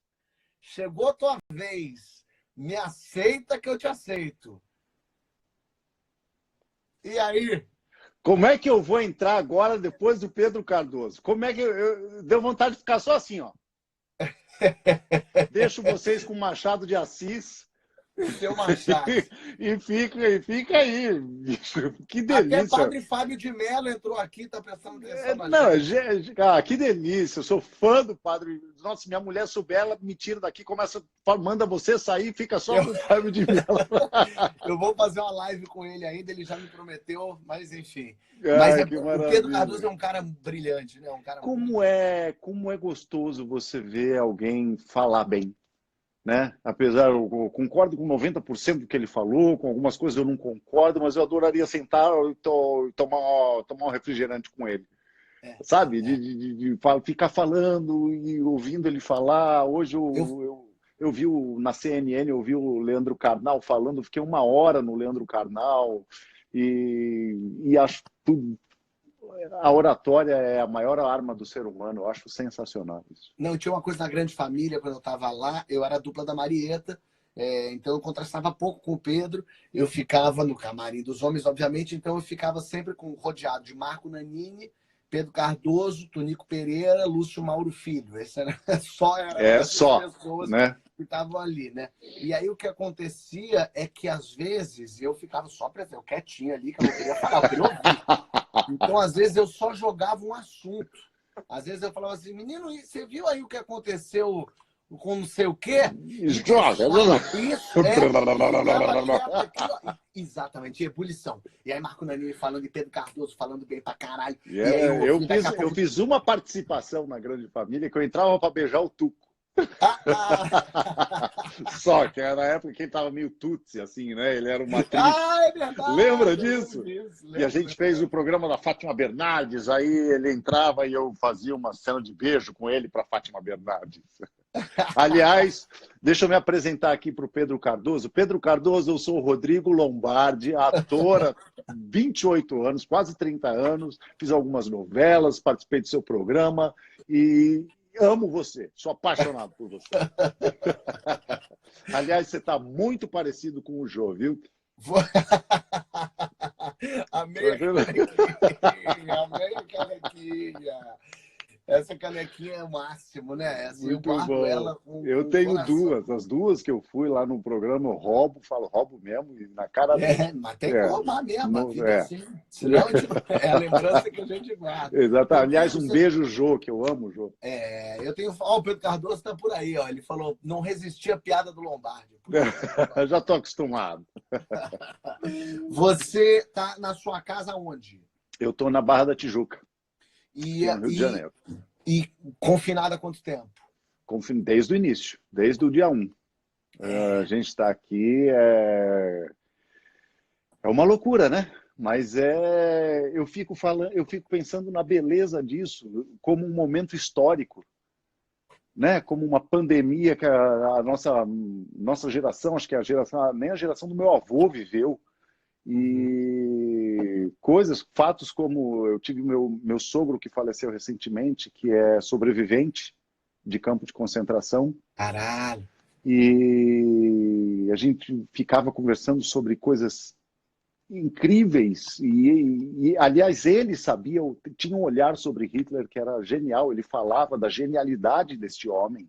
Chegou a tua vez. Me aceita que eu te aceito. E aí?
Como é que eu vou entrar agora depois do Pedro Cardoso? Como é que deu vontade de ficar só assim, ó. Deixo vocês com o Machado de Assis.
Seu Machado.
e fica aí. Que delícia.
Até Padre Fábio de Mello entrou aqui, tá prestando atenção
na gente. Que delícia. Eu sou fã do Padre. Nossa, minha mulher souber, ela me tira daqui, manda você sair, fica só com o Fábio de Mello.
Eu vou fazer uma live com ele ainda, ele já me prometeu, mas enfim. O Pedro Cardoso é um cara brilhante, né?
Como é gostoso você ver alguém falar bem. Né? Apesar, eu concordo com 90% do que ele falou, com algumas coisas eu não concordo, mas eu adoraria sentar e tomar um refrigerante com ele. Sabe? De ficar falando e ouvindo ele falar. Hoje eu vi na CNN, eu vi o Leandro Carnal falando, fiquei 1 hora no Leandro Carnal e acho tudo. A oratória é a maior arma do ser humano. Eu acho sensacional isso.
Não, tinha uma coisa na Grande Família, quando eu estava lá, eu era a dupla da Marieta, então eu contrastava pouco com o Pedro, eu ficava no camarim dos homens, obviamente, então eu ficava sempre rodeado de Marco Nanini, Pedro Cardoso, Tonico Pereira, Lúcio Mauro Filho. Esse era
só,
pessoas,
né?
Que estavam ali, né? E aí o que acontecia é que, às vezes, eu ficava só presente, quietinho ali, que eu não queria falar, eu queria ouvir. Então, às vezes, eu só jogava um assunto. Às vezes eu falava assim, menino, você viu aí o que aconteceu com não sei o quê? Isso, exatamente, ebulição. E aí Marco Nanini falando de Pedro Cardoso, falando bem pra caralho.
Eu fiz uma participação na Grande Família que eu entrava pra beijar o Tuco. Só que era na época que ele tava meio tutsi, assim, né? Ele era uma atriz.
É verdade,
lembra disso? E a gente fez o programa da Fátima Bernardes, aí ele entrava e eu fazia uma cena de beijo com ele para Fátima Bernardes. Aliás, deixa eu me apresentar aqui para o Pedro Cardoso. Pedro Cardoso, eu sou o Rodrigo Lombardi, ator há 28 anos, quase 30 anos, fiz algumas novelas, participei do seu programa e amo você, sou apaixonado por você. Aliás, você está muito parecido com o Jô, viu?
Amei a canequinha, amei a canequinha. Essa canequinha é o máximo, né? Essa, eu
Muito
guardo
bom.
ela com
Eu
o
tenho
coração.
duas. As duas que eu fui lá no programa, eu roubo mesmo, e na cara
Mas tem que roubar mesmo, a vida é
é.
assim. Senão é a lembrança que a gente guarda.
Exato. Aliás, um
Você-
beijo, Jô, que eu amo, Jô.
eu tenho. Ó, o Pedro Cardoso está por aí, ó. Ele falou: não resisti à piada do Lombardi.
Já estou acostumado.
Você está na sua casa onde?
Eu estou na Barra da Tijuca,
E,
no Rio de Janeiro.
e confinado há quanto tempo?
Desde o início, desde o dia 1. A gente está aqui, é uma loucura, né? Mas eu fico pensando na beleza disso como um momento histórico, né? Como uma pandemia que a nossa geração, acho que nem a geração do meu avô viveu. E fatos como eu tive meu sogro que faleceu recentemente, que é sobrevivente de campo de concentração.
Caralho.
E a gente ficava conversando sobre coisas incríveis. Aliás, ele sabia, tinha um olhar sobre Hitler que era genial. Ele falava da genialidade deste homem.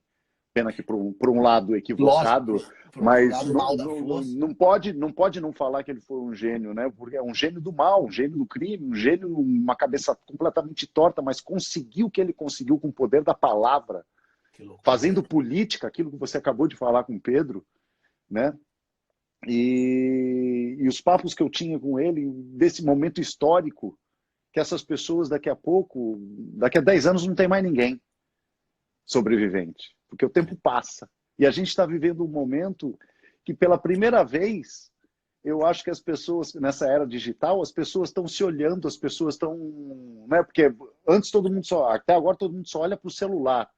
Pena que por um lado equivocado,
Lógico,
mas
lado mal da força.
não pode não falar que ele foi um gênio, né? Porque é um gênio do mal, um gênio do crime, um gênio, uma cabeça completamente torta, mas conseguiu o que ele conseguiu com o poder da palavra, fazendo política, aquilo que você acabou de falar com o Pedro, né? E os papos que eu tinha com ele desse momento histórico, que essas pessoas daqui a 10 anos não tem mais ninguém sobrevivente, porque o tempo passa. E a gente está vivendo um momento que, pela primeira vez, eu acho que as pessoas, nessa era digital, as pessoas estão se olhando, as pessoas estão... Né? Porque até agora todo mundo só olha para o celular.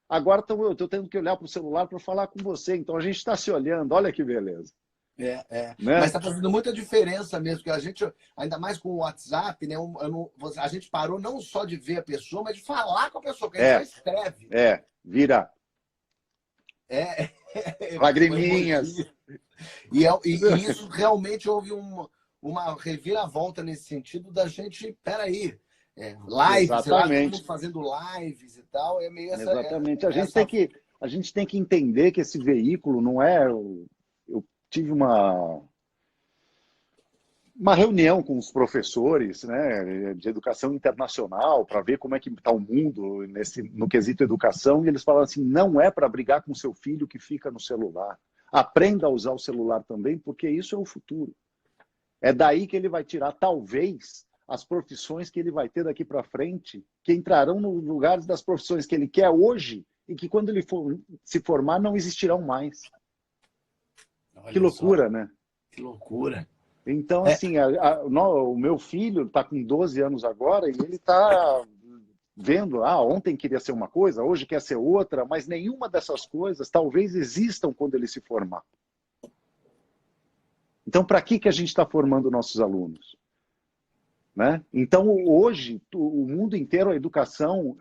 Agora eu estou tendo que olhar para o celular para falar com você. Então a gente está se olhando, olha que beleza.
Né?
Mas
está fazendo muita diferença mesmo, porque a gente, ainda mais com o WhatsApp, né? A gente parou não só de ver a pessoa, mas de falar com a pessoa, porque a gente só escreve.
Vira. Lagriminhas.
E isso realmente houve uma reviravolta nesse sentido da gente, peraí, lives,
Exatamente.
todo mundo fazendo lives e tal, é meio essa...
Exatamente. A gente tem que entender que esse veículo não é... Eu tive uma reunião com os professores, né, de educação internacional para ver como é que está o mundo no quesito educação, e eles falaram assim, não é para brigar com seu filho que fica no celular. Aprenda a usar o celular também, porque isso é o futuro. É daí que ele vai tirar, talvez, as profissões que ele vai ter daqui para frente, que entrarão nos lugares das profissões que ele quer hoje e que quando ele se formar não existirão mais.
Olha
que loucura,
só,
né?
Que loucura.
Então, assim, o meu filho está com 12 anos agora e ele está vendo, ontem queria ser uma coisa, hoje quer ser outra, mas nenhuma dessas coisas talvez existam quando ele se formar. Então, para que a gente está formando nossos alunos? Né? Então, hoje, o mundo inteiro, a educação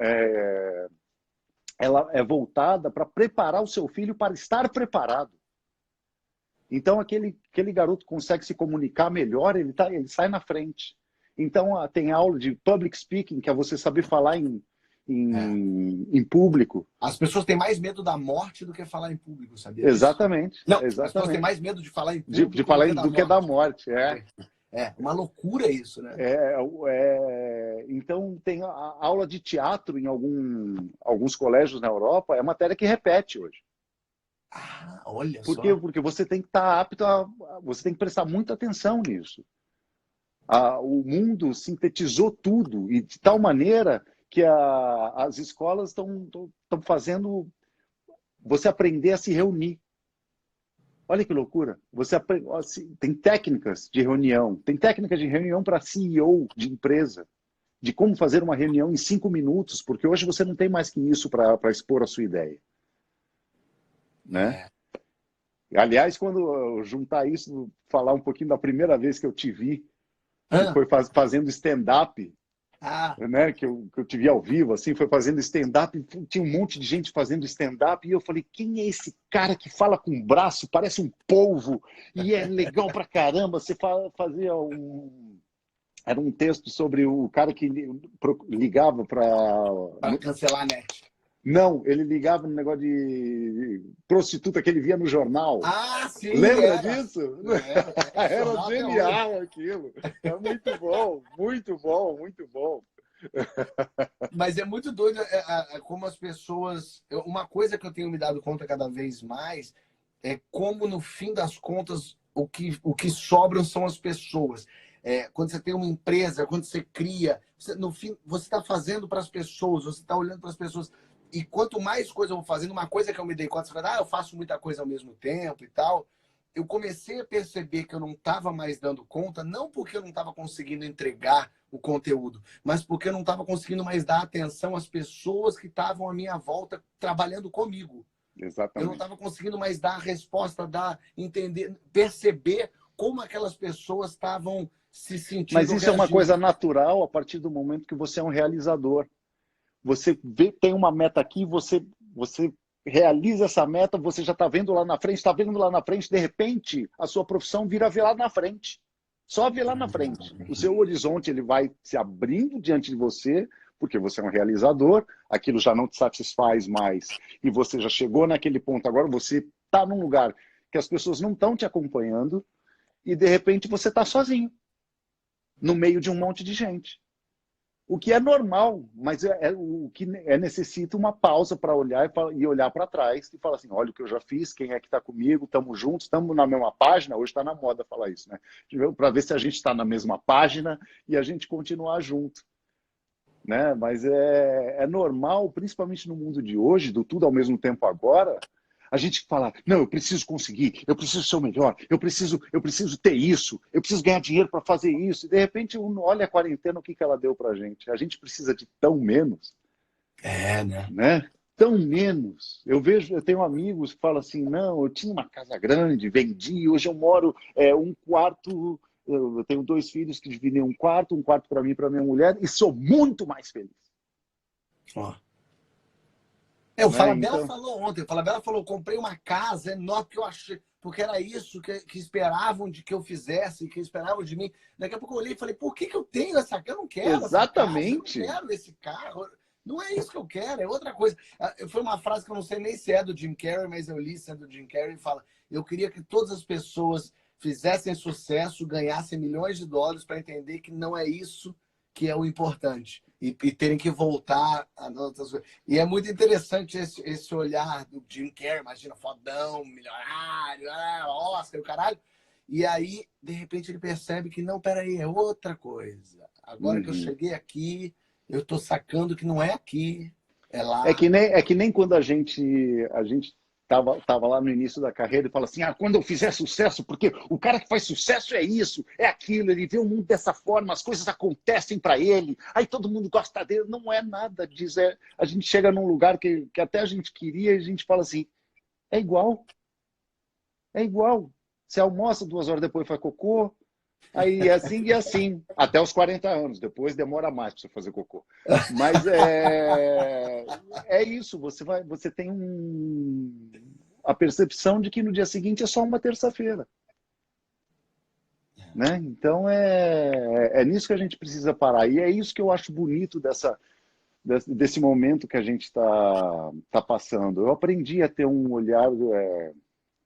ela é voltada para preparar o seu filho para estar preparado. Então, aquele garoto consegue se comunicar melhor, ele sai na frente. Então, tem aula de public speaking, que é você saber falar em público.
As pessoas têm mais medo da morte do que falar em público, sabia?
Exatamente.
Não,
exatamente.
as pessoas têm mais medo de falar em público
de falar do que da morte.
Uma loucura isso, né?
Então, tem a aula de teatro em alguns colégios na Europa, é matéria que repete hoje.
Olha
Por
só.
quê? Porque você tem que estar apto você tem que prestar muita atenção nisso. O mundo sintetizou tudo e de tal maneira que as escolas estão fazendo você aprender a se reunir. Olha que loucura. Tem técnicas de reunião. Tem técnicas de reunião para CEO de empresa. De como fazer uma reunião em 5 minutos, porque hoje você não tem mais que isso para expor a sua ideia. né? Aliás, quando eu juntar isso, falar um pouquinho da primeira vez que eu te vi, que foi fazendo stand-up, né? Que eu te vi ao vivo, assim, foi fazendo stand-up, tinha um monte de gente fazendo stand-up, e eu falei, quem é esse cara que fala com o braço, parece um polvo, e é legal pra caramba, você fazia Era um texto sobre o cara que ligava para
cancelar a net.
Não, ele ligava no negócio de prostituta que ele via no jornal.
Ah, sim.
Lembra disso?
Era
genial aquilo. É muito bom, muito bom, muito bom.
Mas é muito doido como as pessoas... Uma coisa que eu tenho me dado conta cada vez mais é como, no fim das contas, o que sobram são as pessoas. Quando você tem uma empresa, quando você cria, no fim, você está fazendo para as pessoas, você está olhando para as pessoas. E quanto mais coisa eu vou fazendo, uma coisa que eu me dei conta, você fala, eu faço muita coisa ao mesmo tempo e tal. Eu comecei a perceber que eu não estava mais dando conta, não porque eu não estava conseguindo entregar o conteúdo, mas porque eu não estava conseguindo mais dar atenção às pessoas que estavam à minha volta trabalhando comigo.
Exatamente.
Eu não estava conseguindo mais dar a resposta, entender, perceber como aquelas pessoas estavam se sentindo.
Mas isso é uma coisa natural a partir do momento que você é um realizador. Você tem uma meta aqui, você realiza essa meta, você já está vendo lá na frente, de repente a sua profissão vira ver lá na frente. Só ver lá na frente. O seu horizonte ele vai se abrindo diante de você, porque você é um realizador, aquilo já não te satisfaz mais, e você já chegou naquele ponto, agora você está num lugar que as pessoas não estão te acompanhando, e de repente você está sozinho, no meio de um monte de gente. O que é normal, mas o que necessita uma pausa para olhar e olhar para trás e falar assim, olha o que eu já fiz, quem é que está comigo, estamos juntos, estamos na mesma página, hoje está na moda falar isso, né? Para ver se a gente está na mesma página e a gente continuar junto. Né? Mas é normal, principalmente no mundo de hoje, do tudo ao mesmo tempo agora, a gente fala, não, eu preciso conseguir, eu preciso ser o melhor, eu preciso ter isso, eu preciso ganhar dinheiro para fazer isso. E de repente, olha a quarentena, o que ela deu para a gente. A gente precisa de tão menos. Né? Tão menos. Eu tenho amigos que falam assim, não, eu tinha uma casa grande, vendi, hoje eu moro um quarto, eu tenho 2 filhos que dividem um quarto para mim e para minha mulher, e sou muito mais feliz.
O Falabella falou ontem, o Falabella falou, comprei uma casa enorme que eu achei, porque era isso que esperavam de que eu fizesse, que esperavam de mim. Daqui a pouco eu olhei e falei, por que eu tenho essa casa? Eu não quero
Exatamente.
essa casa, eu não quero esse carro. Não é isso que eu quero, é outra coisa. Foi uma frase que eu não sei nem se é do Jim Carrey, mas eu li sendo do Jim Carrey e fala, eu queria que todas as pessoas fizessem sucesso, ganhassem milhões de dólares para entender que não é isso que é o importante. E terem que voltar a outras coisas. E é muito interessante esse olhar do Jim Carrey, imagina, fodão, milionário, Oscar, o caralho. E aí, de repente, ele percebe que não, peraí, é outra coisa. Agora que eu cheguei aqui, eu tô sacando que não é aqui, é lá.
É que nem quando a gente tava lá no início da carreira e fala assim, quando eu fizer sucesso, porque o cara que faz sucesso é isso, é aquilo, ele vê o mundo dessa forma, as coisas acontecem para ele, aí todo mundo gosta dele. Não é nada disso. A gente chega num lugar que até a gente queria e a gente fala assim, é igual. É igual. Você almoça, 2 horas depois faz cocô, aí é assim e assim, até os 40 anos, depois demora mais para você fazer cocô. Mas é isso, você tem a percepção de que no dia seguinte é só uma terça-feira. Né? Então é nisso que a gente precisa parar. E é isso que eu acho bonito desse momento que a gente tá passando. Eu aprendi a ter um olhar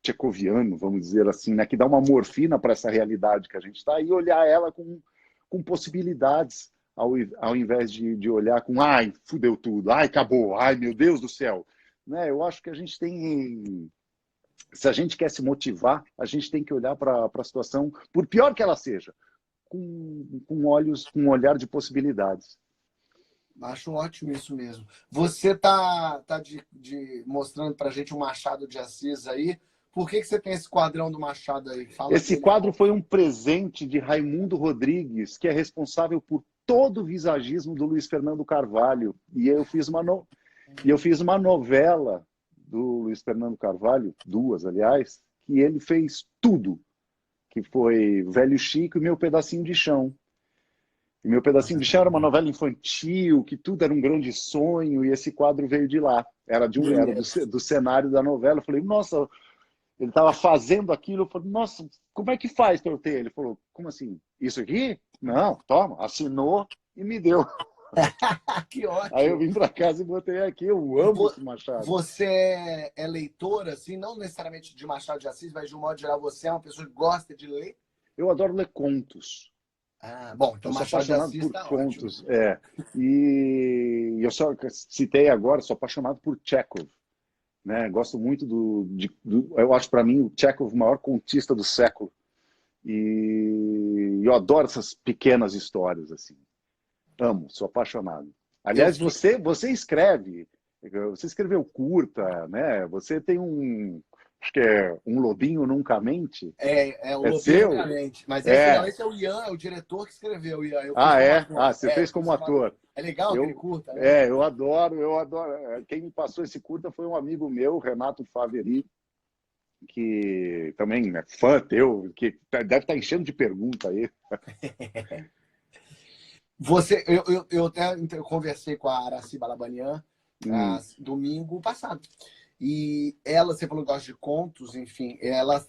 tchecoviano, vamos dizer assim, né, que dá uma morfina para essa realidade que a gente está e olhar ela com possibilidades, ao invés de olhar com ai, fudeu tudo, ai, acabou, ai, meu Deus do céu. Né? Eu acho que a gente tem... Se a gente quer se motivar, a gente tem que olhar para a situação, por pior que ela seja, com um olhar de possibilidades.
Acho ótimo isso mesmo. Você tá mostrando para a gente um Machado de Assis aí. Por que você tem esse quadrão do Machado aí?
Esse quadro foi um presente de Raimundo Rodrigues, que é responsável por todo o visagismo do Luiz Fernando Carvalho. E eu fiz uma novela do Luiz Fernando Carvalho, duas, aliás, que ele fez tudo, que foi Velho Chico e Meu Pedacinho de Chão. E Meu Pedacinho de Chão era uma novela infantil, que tudo era um grande sonho, e esse quadro veio de lá. Era do cenário da novela. Eu falei, nossa, ele estava fazendo aquilo. Eu falei, nossa, como é que faz para eu ter? Ele falou, como assim? Isso aqui? Não, toma. Assinou e me deu.
Que ótimo.
Aí eu vim para casa e botei aqui. Eu amo esse Machado.
Você é leitor, assim, não necessariamente de Machado de Assis, mas de um modo geral, você é uma pessoa que gosta de ler?
Eu adoro ler contos.
Ah, bom, então
Eu sou
Machado de
apaixonado
Assis
por
tá
contos.
ótimo.
É. E eu só citei agora, sou apaixonado por Chekhov. Né? Gosto muito eu acho para mim o Chekhov o maior contista do século. E eu adoro essas pequenas histórias assim. Amo, sou apaixonado. Aliás, você escreveu curta, né? Você tem acho que é Um Lobinho Nunca Mente.
É o Lobinho
seu?
Nunca Mente. Mas esse é o Ian, é o diretor que escreveu. Ian. Eu fiz como
É?
ator.
Ah, você fez como ator.
É legal aquele curta, né?
Eu adoro. Quem me passou esse curta foi um amigo meu, Renato Faveri, que também é fã teu, que deve estar enchendo de pergunta aí.
Eu até conversei com a Aracy Balabanian domingo passado. E ela, você falou que gosta de contos, enfim, ela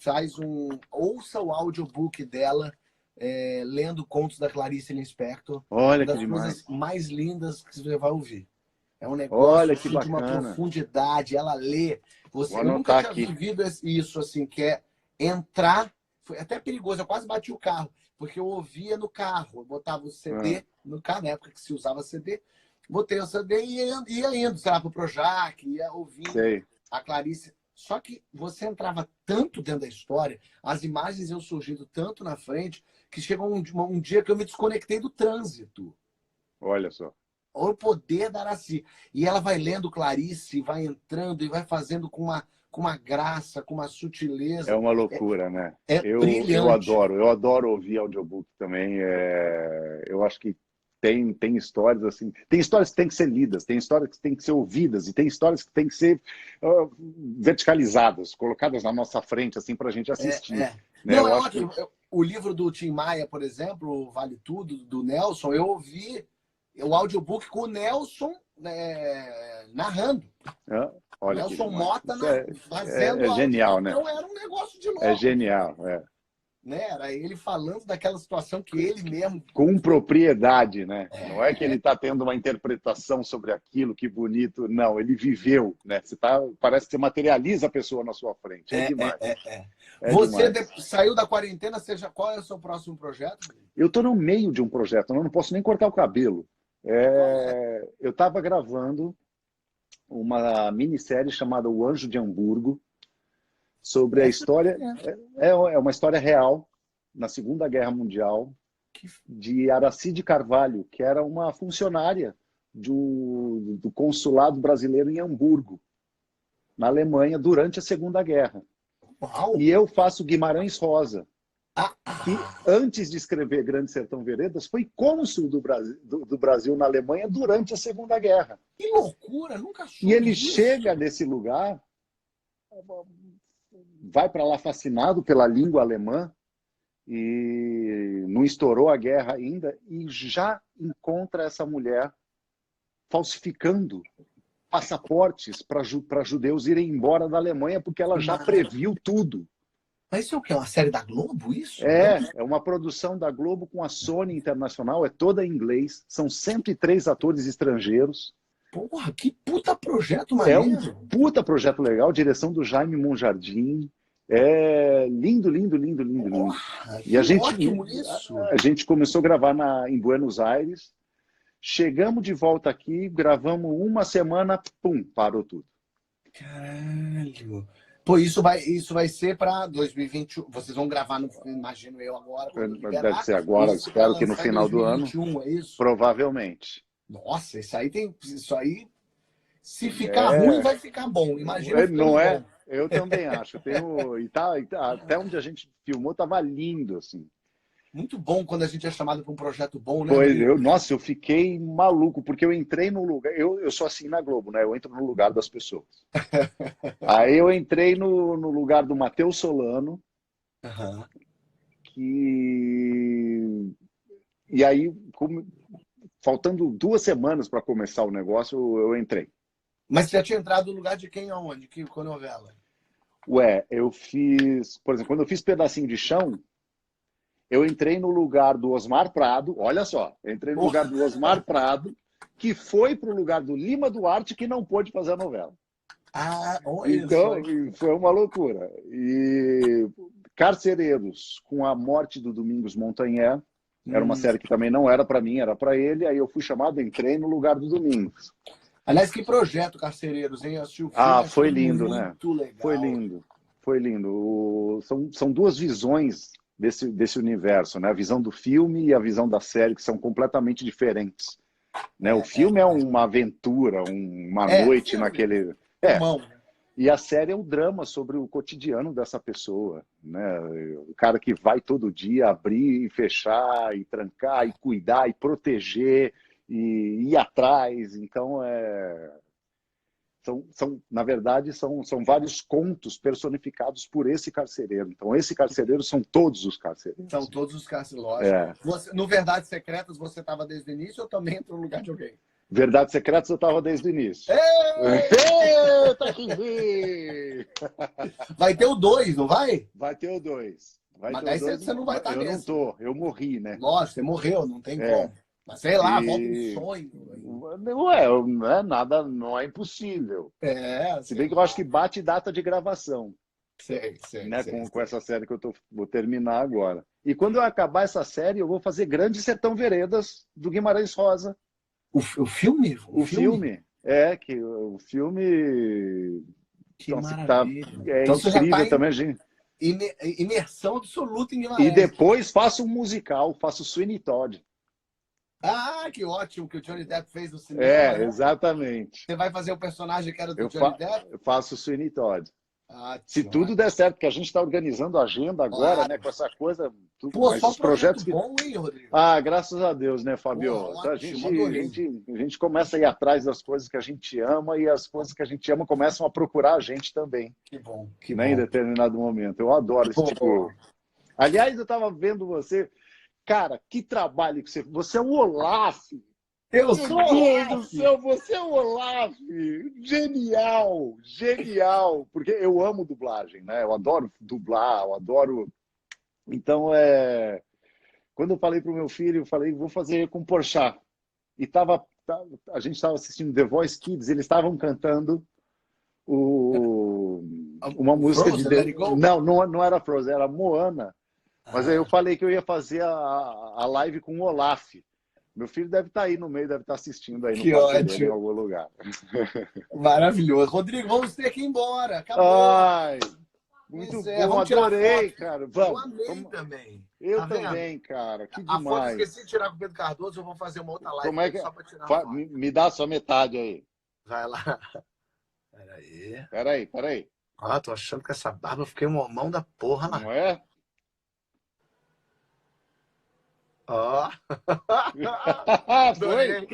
ouça o audiobook dela, lendo contos da Clarice Lispector.
Olha
uma das
que demais.
coisas mais lindas que você vai ouvir. É um
Olha
negócio
que
de uma
bacana.
profundidade, ela lê.
Vou
Eu nunca
anotar
tinha
aqui.
vivido isso, assim, que é entrar. Foi até perigoso, eu quase bati o carro, porque eu ouvia no carro, eu botava o CD no carro, na época que se usava CD, botei o CD e ia indo, sei lá, pro Projac, ia ouvindo
Sei.
a Clarice. Só que você entrava tanto dentro da história, as imagens iam surgindo tanto na frente, que chegou um dia que eu me desconectei do trânsito.
Olha só.
Olha o poder da Aracy. E ela vai lendo Clarice, vai entrando e vai fazendo com uma graça, com uma sutileza.
É uma loucura, né? Eu
brilhante.
eu adoro ouvir audiobook também. Eu acho que tem histórias assim, tem histórias que têm que ser lidas, tem histórias que têm que ser ouvidas e tem histórias que têm que ser verticalizadas, colocadas na nossa frente assim para a gente assistir. Né?
Não, é ótimo. O livro do Tim Maia, por exemplo, o Vale Tudo, do Nelson, eu ouvi o audiobook com o Nelson narrando.
Olha,
Nelson Mota fazendo
é genial, né?
Então era um negócio de louco.
É genial,
Né? Era ele falando daquela situação que ele mesmo...
Com propriedade, né? Não é que ele está tendo uma interpretação sobre aquilo, que bonito. Não, ele viveu, né? Parece que você materializa a pessoa na sua frente. É demais.
Você
demais.
saiu da quarentena, qual é o seu próximo projeto?
Eu estou no meio de um projeto, eu não posso nem cortar o cabelo. Eu estava gravando uma minissérie chamada O Anjo de Hamburgo, sobre a história... É uma história real, na Segunda Guerra Mundial, de Aracy de Carvalho, que era uma funcionária do consulado brasileiro em Hamburgo, na Alemanha, durante a Segunda Guerra.
Uau.
E eu faço Guimarães Rosa, que antes de escrever Grande Sertão Veredas, foi cônsul do Brasil na Alemanha durante a Segunda Guerra.
Que loucura, nunca soube
E ele
disso.
chega nesse lugar, vai para lá fascinado pela língua alemã, e não estourou a guerra ainda, e já encontra essa mulher falsificando passaportes para judeus irem embora da Alemanha, porque ela já previu tudo.
Mas isso é o quê? Uma série da Globo, isso?
É uma produção da Globo com a Sony Internacional, é toda em inglês, são 103 atores estrangeiros.
Porra, que puta projeto
É
maneiro.
um puta projeto legal, direção do Jaime Monjardim. É lindo, lindo, lindo, lindo, lindo.
Porra,
E a
ótimo isso.
a gente começou a gravar em Buenos Aires, chegamos de volta aqui, gravamos uma semana, pum, parou tudo.
Caralho. Pô, isso vai ser para 2021. Vocês vão gravar, imagino eu agora.
Deve ser agora, espero que no final do ano.
2021, é isso?
Provavelmente.
Nossa, isso aí, se ficar ruim, vai ficar bom. Imagina.
Não é?
Bom.
Eu também acho. Até onde a gente filmou estava lindo, assim.
Muito bom quando a gente é chamado para um projeto bom, né,
Pois,
Rodrigo?
nossa, eu fiquei maluco, porque eu entrei no lugar. Eu sou assim na Globo, né? Eu entro no lugar das pessoas. Aí eu entrei no lugar do Matheus Solano,
Aham.
que. E aí, faltando 2 semanas para começar o negócio, eu entrei.
Mas você já tinha entrado no lugar de quem aonde? Que qual novela?
Ué, eu fiz. Por exemplo, quando eu fiz Pedacinho de Chão, eu entrei no lugar do Osmar Prado. Olha só, eu entrei no lugar do Osmar Prado, que foi para o lugar do Lima Duarte, que não pôde fazer a novela.
Ah, olha
Então,
isso.
foi uma loucura. E Carcereiros, com a morte do Domingos Montanher, era uma série que também não era para mim, era para ele. Aí eu fui chamado, entrei no lugar do Domingos.
Aliás, que projeto, Carcereiros, hein? Eu assisti o filme,
Ah,
achei
foi lindo, né?
muito legal.
Foi lindo, foi lindo. São duas visões desse universo, né? A visão do filme e a visão da série, que são completamente diferentes. Né? O filme é uma aventura, uma noite
filme.
naquele...
Filmão, né?
E a série é um drama sobre o cotidiano dessa pessoa, né? O cara que vai todo dia abrir e fechar, e trancar, e cuidar, e proteger, e ir atrás. Então, na verdade, são vários contos personificados por esse carcereiro. Então, esse carcereiro são todos os carcereiros.
São todos os carcereiros. No Verdades Secretas, você estava desde o início ou também entrou no lugar de alguém?
Verdades Secretas eu estava desde o início.
Eita, que Vai ter o 2, não vai?
Vai ter o 2.
Mas daí você não vai estar
Eu
nesse.
não tô, eu morri, né?
Lógico, você morreu, não tem como. Mas sei lá, volta um sonho.
Não é nada, não é impossível. Se bem que eu acho que bate data de gravação.
Sei,
né? Com essa série que vou terminar agora. E quando eu acabar essa série, eu vou fazer Grande Sertão Veredas, do Guimarães Rosa.
O filme?
O filme. Que o filme...
Que
então,
maravilha.
Então, incrível também, gente.
Imersão absoluta em Guimarães.
E depois faço um musical, faço Sweeney Todd.
Ah, que ótimo que o Johnny Depp fez no cinema. Né?
Exatamente.
Você vai fazer o personagem que era do Johnny Depp?
Eu faço Sweeney Todd.
Ah,
se tudo der certo, porque a gente está organizando a agenda agora, né, com essa coisa.
Pô, só projetos bom, hein, Rodrigo?
Ah, graças a Deus, né, Fabio?
Pô,
a gente começa a ir atrás das coisas que a gente ama e as coisas que a gente ama começam a procurar a gente também.
Que bom.
Em determinado momento. Eu adoro esse tipo. Aliás, eu estava vendo você. Cara, que trabalho que você... Você é o Olaf.
Eu sou o Olaf.
Do céu, você é o Olaf. Genial, genial. Porque eu amo dublagem, né? Eu adoro dublar, eu adoro... Então, quando eu falei para o meu filho, eu falei, vou fazer com Porchat. E a gente estava assistindo The Voice Kids, eles estavam cantando uma música
Frozen,
de... Não era Frozen, era Moana. Mas aí eu falei que eu ia fazer a live com o Olaf. Meu filho deve estar aí no meio, deve estar assistindo aí no quarto dele, em algum lugar.
Maravilhoso. Rodrigo, vamos ter que ir embora. Acabou.
Ai, muito bom, adorei, cara.
Vamos. Eu amei também.
Eu também, cara. Que demais. A foto
esqueci de tirar com o Pedro Cardoso, eu vou fazer uma outra live.
Como é que...
só para tirar foto.
Me dá a sua metade aí.
Vai lá.
Peraí.
Ah, tô achando que essa barba eu fiquei uma mão da porra lá.
Não é?
Ó.
Foi?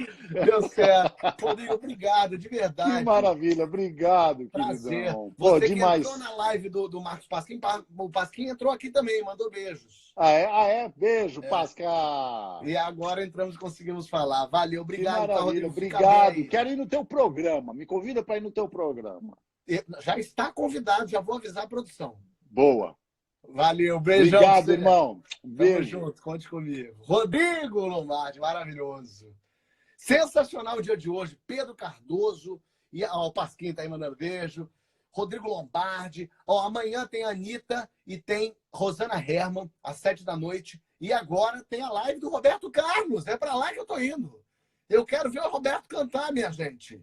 Deu certo. Rodrigo, obrigado, de verdade.
Que maravilha, obrigado,
prazer.
Queridão.
Você
demais.
Que entrou na live do Marcos Pasquim, o Pasquim entrou aqui também, mandou beijos.
Beijo, Pascal.
E agora entramos e conseguimos falar. Valeu, obrigado.
Que maravilha, obrigado. Quero ir no teu programa, me convida para ir no teu programa.
Já está convidado, já vou avisar a produção.
Boa.
Valeu, beijão.
Obrigado, irmão.
Beijo. Tamo junto, conte comigo. Rodrigo Lombardi, maravilhoso. Sensacional o dia de hoje. Pedro Cardoso, o Pasquim tá aí mandando beijo. Rodrigo Lombardi. Amanhã tem a Anitta e tem Rosana Herman, às 19h. E agora tem a live do Roberto Carlos. É para lá que eu tô indo. Eu quero ver o Roberto cantar, minha gente.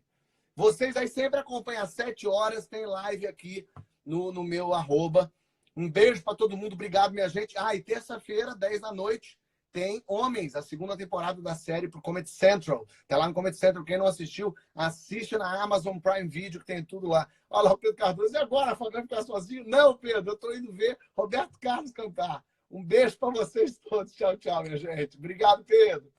Vocês aí sempre acompanham às 7 horas, tem live aqui no meu @. Um beijo para todo mundo, obrigado, minha gente. E terça-feira, 10h, tem Homens, a segunda temporada da série pro Comedy Central. Tá lá no Comedy Central, quem não assistiu, assiste na Amazon Prime Video, que tem tudo lá. Olha lá o Pedro Cardoso, e agora, vai ficar sozinho? Não, Pedro, eu tô indo ver Roberto Carlos cantar. Um beijo para vocês todos. Tchau, tchau, minha gente. Obrigado, Pedro.